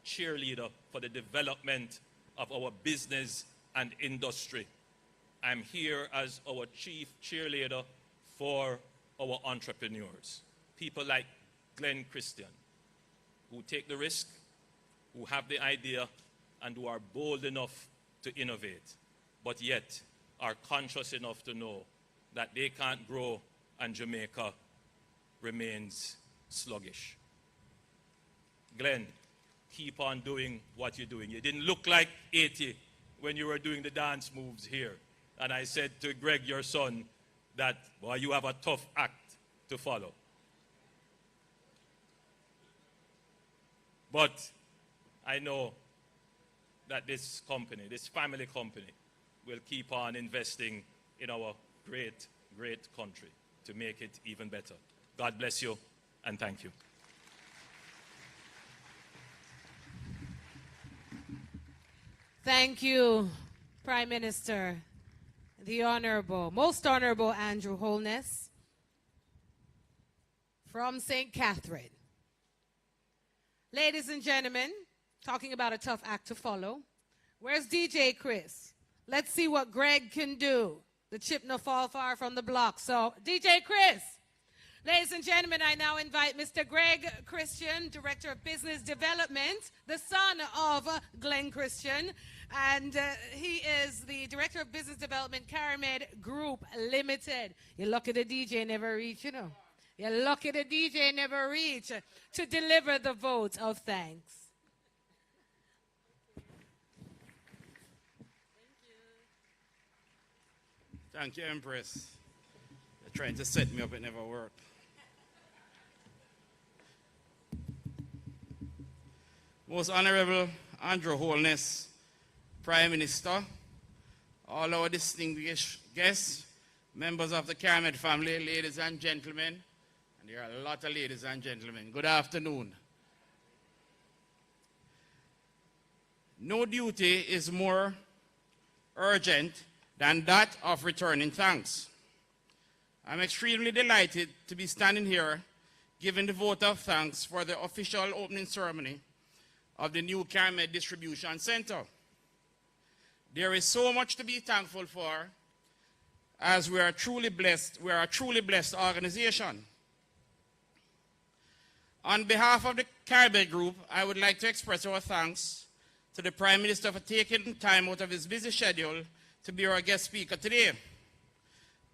cheerleader for the development of our business and industry. I'm here as our chief cheerleader for our entrepreneurs. People like Glenn Christian, who take the risk, who have the idea, and who are bold enough to innovate, but yet are conscious enough to know that they can't grow and Jamaica remains sluggish. Glenn, keep on doing what you're doing. You didn't look like 80 when you were doing the dance moves here. And I said to Greg, your son, that, boy, you have a tough act to follow. But I know that this company, this family company, will keep on investing in our great, great country to make it even better. God bless you, and thank you. Thank you, Prime Minister, the Honorable, Most Honorable Andrew Holness from St. Catherine. Ladies and gentlemen, talking about a tough act to follow. Where's DJ Chris? Let's see what Greg can do. The chip no fall far from the block. So, DJ Chris. Ladies and gentlemen, I now invite Mr. Greg Christian, Director of Business Development, the son of Glenn Christian, and he is the Director of Business Development, Cari-Med Group Limited. You're lucky the DJ never reach, you know. You're lucky the DJ never reach to deliver the vote of thanks. Thank you, Empress. They're trying to set me up, it never worked. Most Honorable Andrew Holness, Prime Minister, all our distinguished guests, members of the Cari-Med family, ladies and gentlemen, and there are a lot of ladies and gentlemen, good afternoon. No duty is more urgent than that of returning thanks. I'm extremely delighted to be standing here giving the vote of thanks for the official opening ceremony of the new Cari-Med Distribution Center. There is so much to be thankful for, as we are a truly blessed organization. On behalf of the Cari-Med Group, I would like to express our thanks to the Prime Minister for taking time out of his busy schedule to be our guest speaker today.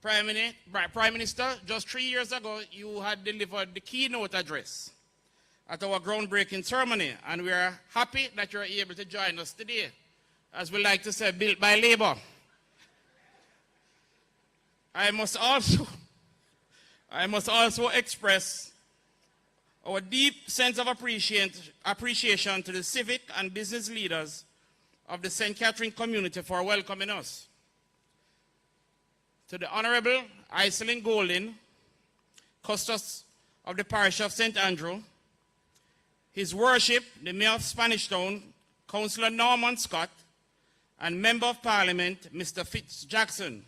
Prime Minister, just 3 years ago, you had delivered the keynote address at our groundbreaking ceremony, and we are happy that you're able to join us today. As we like to say, built by labor. I must also express our deep sense of appreciation to the civic and business leaders of the St. Catherine community for welcoming us. To the Honorable Iselin Golding, Custos of the Parish of St. Andrew, His Worship, the Mayor of Spanish Town, Councillor Norman Scott, and Member of Parliament, Mr. Fitz Jackson.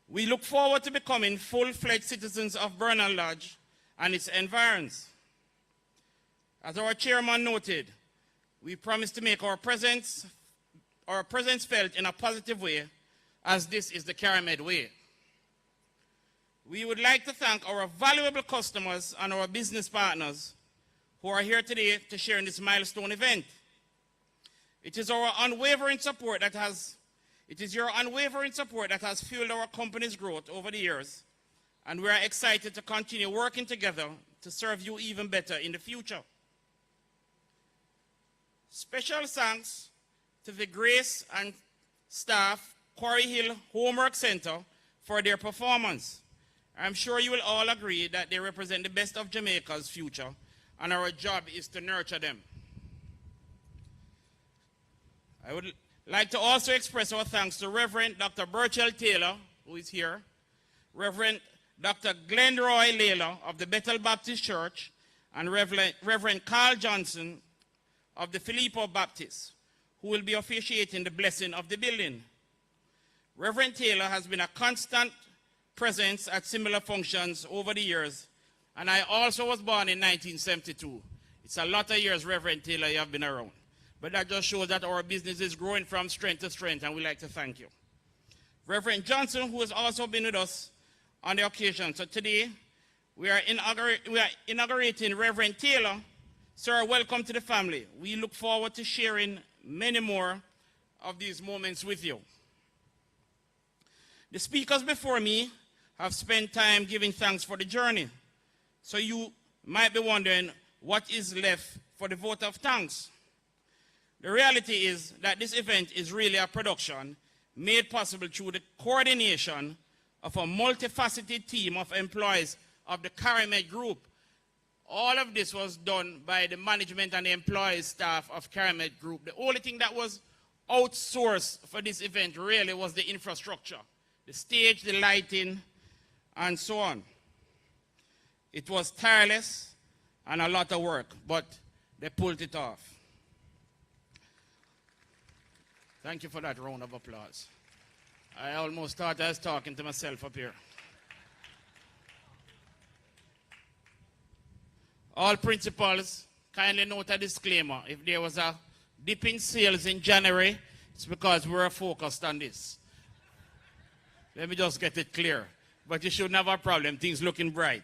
We look forward to becoming full-fledged citizens of Bernal Lodge and its environs. As our chairman noted, we promise to make our presence felt in a positive way, as this is the Cari-Med way. We would like to thank our valuable customers and our business partners who are here today to share in this milestone event. It is your unwavering support that has fueled our company's growth over the years, and we are excited to continue working together to serve you even better in the future. Special thanks to the Grace and staff Quarry Hill Homework Center for their performance. I'm sure you will all agree that they represent the best of Jamaica's future, and our job is to nurture them. I would like to also express our thanks to Reverend Dr. Burchell Taylor, who is here, Reverend Dr. Glenroy Layla of the Bethel Baptist Church, and Reverend Carl Johnson of the Filippo Baptist, who will be officiating the blessing of the building. Reverend Taylor has been a constant presence at similar functions over the years, and I also was born in 1972. It's a lot of years, Reverend Taylor, you have been around. But that just shows that our business is growing from strength to strength, and we'd like to thank you. Reverend Johnson, who has also been with us on the occasion. So today, we are inaugurating Reverend Taylor. Sir, welcome to the family. We look forward to sharing many more of these moments with you. The speakers before me have spent time giving thanks for the journey. So you might be wondering what is left for the vote of thanks. The reality is that this event is really a production made possible through the coordination of a multifaceted team of employees of the Cari-Med Group. All of this was done by the management and the employee staff of Cari-Med Group. The only thing that was outsourced for this event really was the infrastructure. the stage, the lighting, and so on. It was tireless and a lot of work, but they pulled it off. Thank you for that round of applause. I almost thought I was talking to myself up here. All principals, kindly note a disclaimer. If there was a dip in sales in January, it's because we were focused on this. Let me just get it clear. But you shouldn't have a problem. Things looking bright.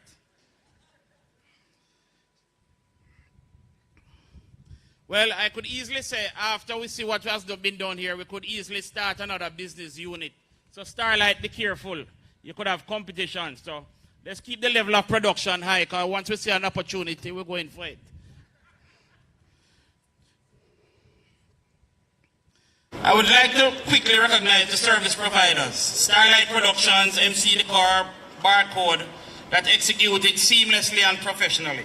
Well, I could easily say, after we see what has been done here, we could easily start another business unit. So Starlight, be careful. You could have competition. So let's keep the level of production high, because once we see an opportunity, we're going for it. I would like to quickly recognize the service providers, Starlight Productions, MC Decor, Barcode, that executed seamlessly and professionally.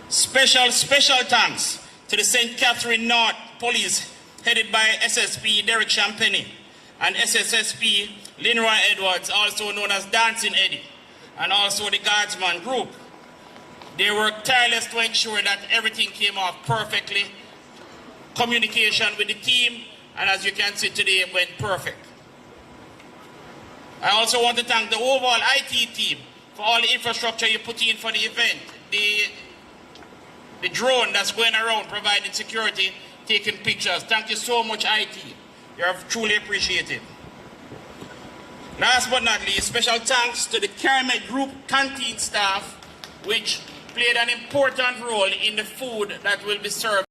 Special thanks to the St. Catherine North Police, headed by SSP Derek Champagne, and SSSP Linroy Edwards, also known as Dancing Eddie, and also the Guardsman Group. They worked tireless to ensure that everything came off perfectly. Communication with the team, and as you can see today, it went perfect. I also want to thank the overall IT team for all the infrastructure you put in for the event. The drone that's going around providing security, taking pictures. Thank you so much, IT. You're truly appreciated. Last but not least, special thanks to the Cari-Med Group canteen staff, which played an important role in the food that will be served.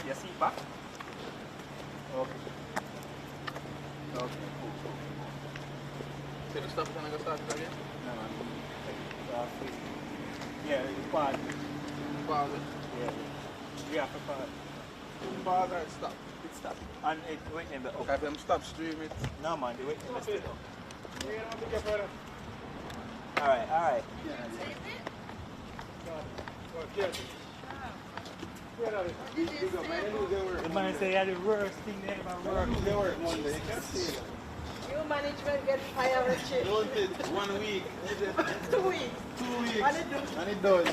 Your seat back? Okay. Okay, cool. So you stop it and I go start it again? No, man. Yeah, you pause. Pause it. Yeah. We have to pause. Pause or stop? It stop. And it wait in the up. Okay, if I'm stop stream it. No, man, the wait in the still up. Alright, alright. The man say yeah, the worst thing they ever work. They work Monday. You can't see it. New management get fired chief. Don't it 1 week. 2 weeks. 2 weeks. And it do. And it done.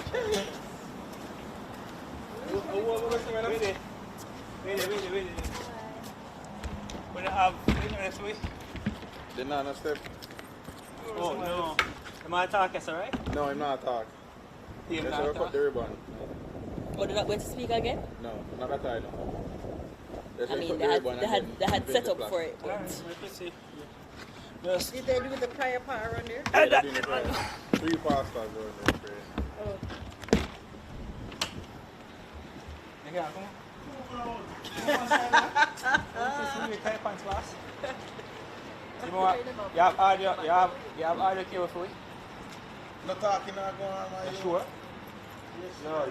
Wait. When I have next week. The nana step. Oh no. Am I talking, right? No, I'm not talk. Team Let's not cut talk. the ribbon. Oh, they're not going to speak again? No, not at all. Let's I mean, cut they the had, ribbon they and had, then they had build set the up plaque. for it. But Alright, let's see. Just Did they do the prior power on there? Yeah, they're doing it right. 3 pastas were there. Oh. you can come. You type pants fast. You know what? You have audio. You have audio cable for it. No talking, not going on, my You sure? No.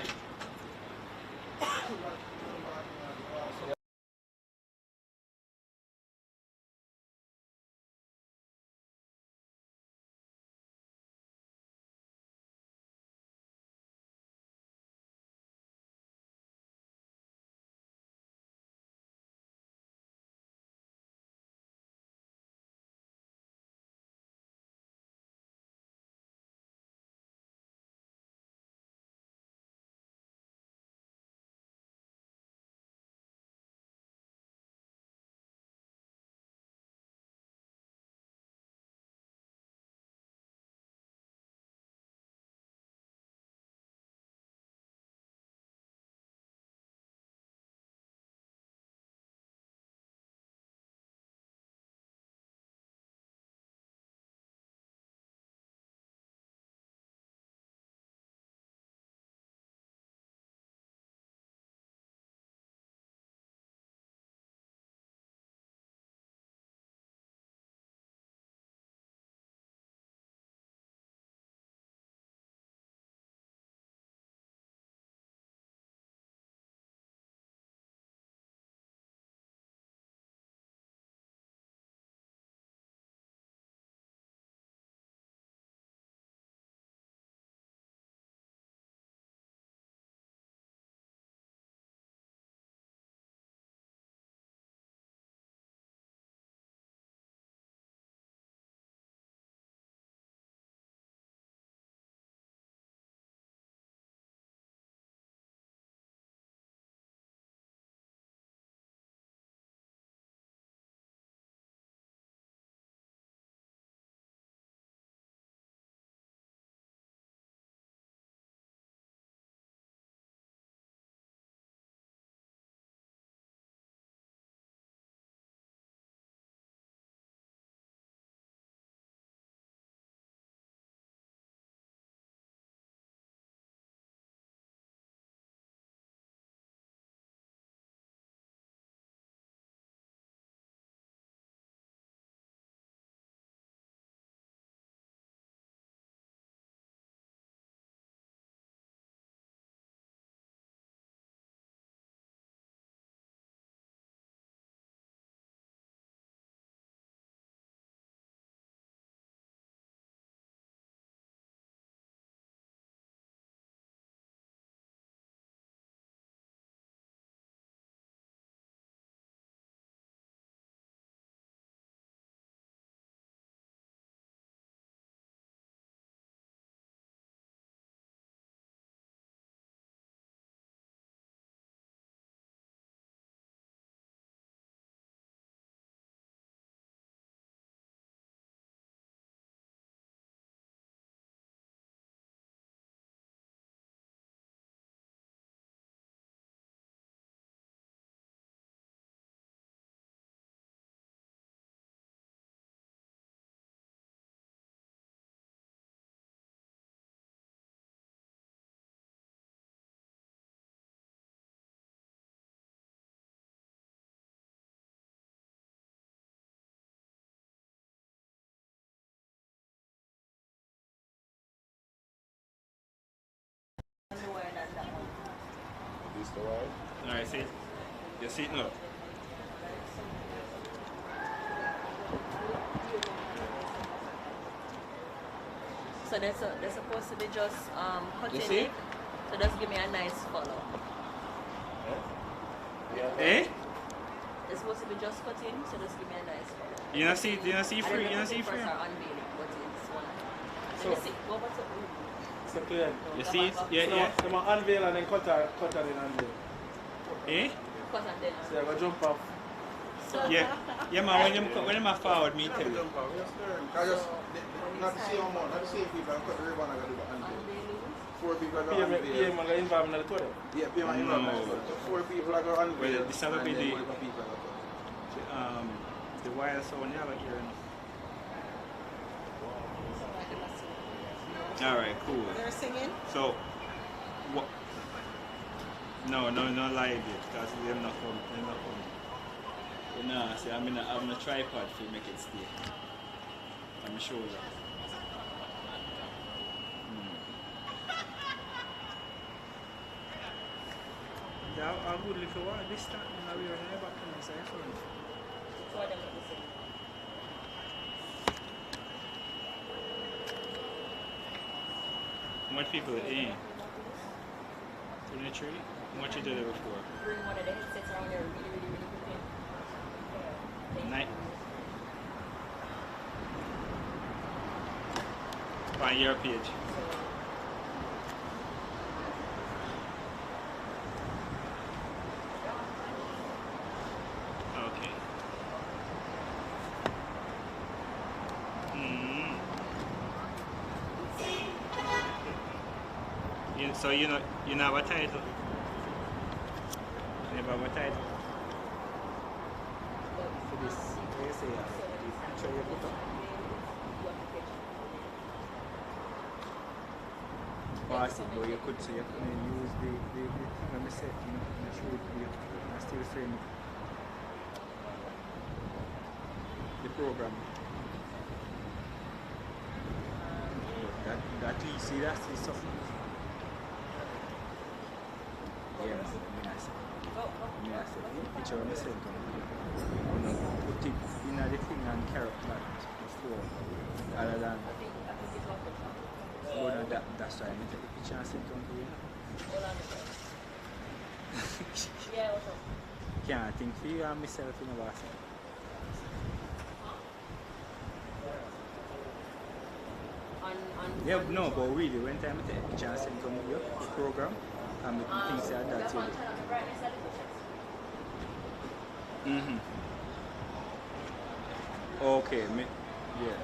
This the wire? Alright, see? You see it now? So they're supposed to be just cutting see? it. So just give me a nice follow. Eh? They're supposed to be just cutting, so just give me a nice follow. You don't see free, I don't know you don't see if free. first or unveiling, but it's one. So- Let me see. Go back to So clear. You see it? Yeah, So yeah. they might unveil and then cut her then unveil. Eh? cut and then So you're going to jump off. Yeah. Yeah, man, when you forward, me tell you. Not the same amount, not the same people and cut the ribbon and do the unveil. unveiling. 4 people are Yeah, going to unveil. man, get involved in the toilet. Yeah, payment involved. So 4 people are going to unveil. Well, this is gonna be and then the- one people are going to cut. The wire sound you have here. Alright, cool. They're singing. So, what? No live yet, because they're not come. You know, see, I'm in a tripod to make it stay. I'm sure that. Yeah, I'll go look for what this time. We are never back on the side front. For them to listen. How much people are in? 23? How much you did it before? Bring one of the headsets around there really quickly. Night. On your page. Okay. So you know have a title. You have a title. For this, what you say, the picture you put up. Possible, you could say you can use the let me say, you know, I'm sure you still frame the program. That you see, that's the something. Yeah, I say, the picture of myself, put it in the thing and carry that before, other than. But that's why I take the picture and send it on to you. Yeah, what's up? Can't think for you and myself in a basket. Yeah, no, but really, when time I take a picture and send it on to you, the program, and the things like that. That's one turn on the brightness of the pictures. Okay, yeah.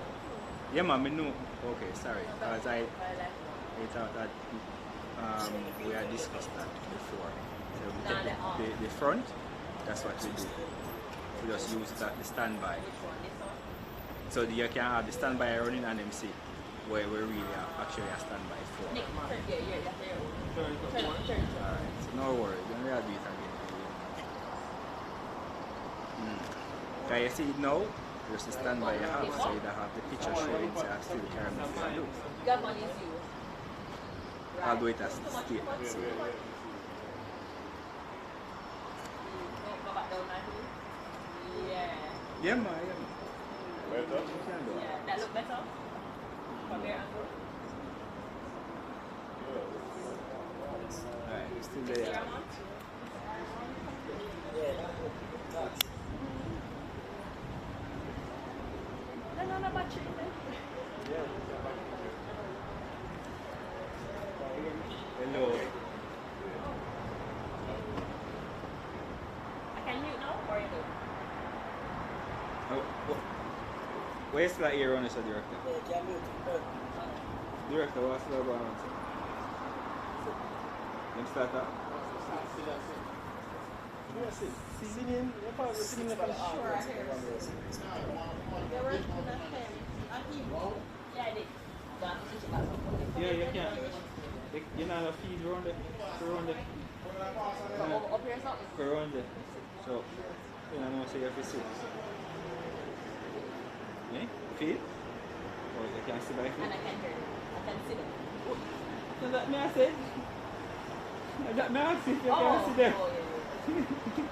Yeah, man, me know. Okay, sorry. Because I thought that we had discussed that before. So we take the front, that's what we do. We just use that, the standby. So you can have the standby running and MC, where we really are actually a standby for. Nick, yeah. Turn. Alright, so no worries, then we'll do it again. Can you see it now? Just the standby you have, so you don't have the picture showing, so I still carry me to do. That one is you. I'll do it as state. So. Go back down now. Yeah. Yeah, man, yeah. Better? You can do it. Yeah, that look better? From your angle? Alright, we're still Your there. amount? No, battery. Hello. I can mute now, or you do? Where's that ear on, Mr. Director? Director, what's the going on? Let's start that. Singing, singing like a Sure, I hear you. They were doing that thing. I hear you. Yeah, I did. But I'm teaching about something. Yeah, you can't. You know, the feed around it. Up here, something. Around it. So, you know, so you have to sit. Eh? Feed? Or you can sit by feet? And I can hear it. I can see it. So that me I said? That not if you Oh, can see them. oh, yeah, yeah.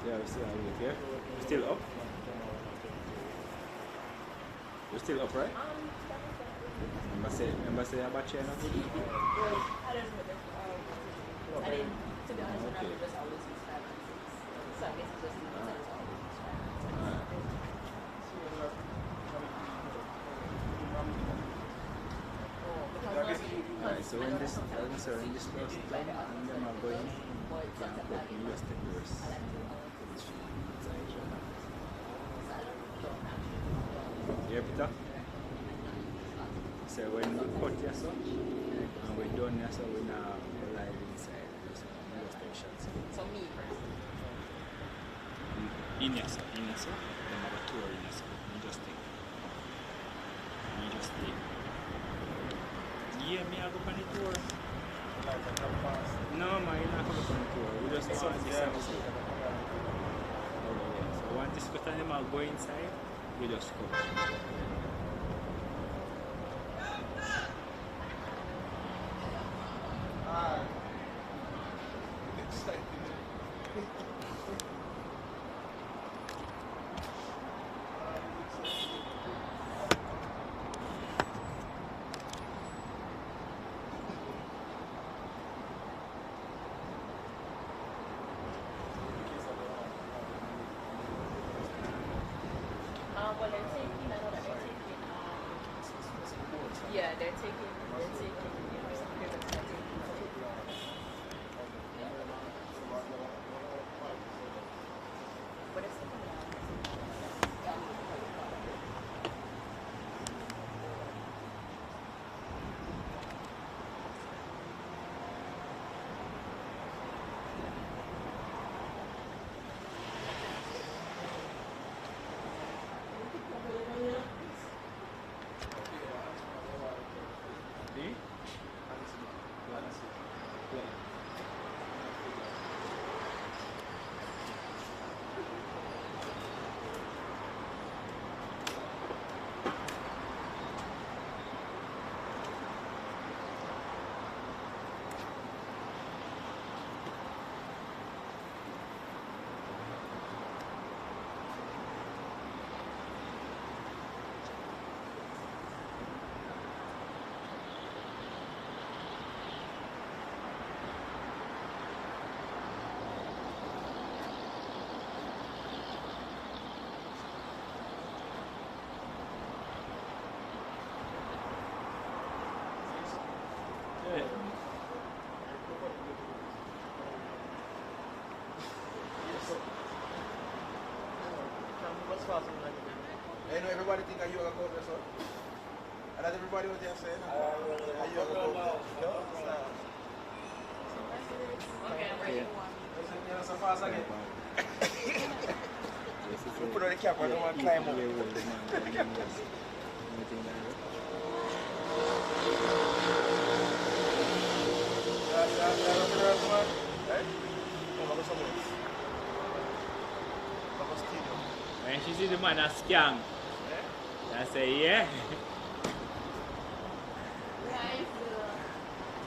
Yeah, we're still awake, yeah? We're still up? We're still up, right? Remember say about China? I don't know. I didn't, to be honest, when I was just always use 5 and 6. So I guess it's just Alright, so when this goes down and them are going, you can put you just take yours. Yeah, Peter? So when we cut your son and we're done here, so we're now live inside. Just take shots. So me first. In your son, then have a tour in your son. You just take. Yeah, me I go on the tour. No, man, you're not going on the tour. We just want to see. So once this cut and them all go inside, we just go. Well, they're taking, I know that they're taking, yeah, they're taking, you know, some payments they're taking. But it's You know, everybody think that you are going to go, and that everybody was there saying, are you are going to go? okay, I'm ready for one. You know, so fast again. You put on the cap, I don't want to climb up. When she see the man a scam, I say, yeah.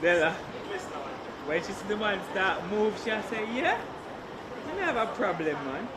Bella, when she see the man start move, she say, yeah. I don't have a problem, man.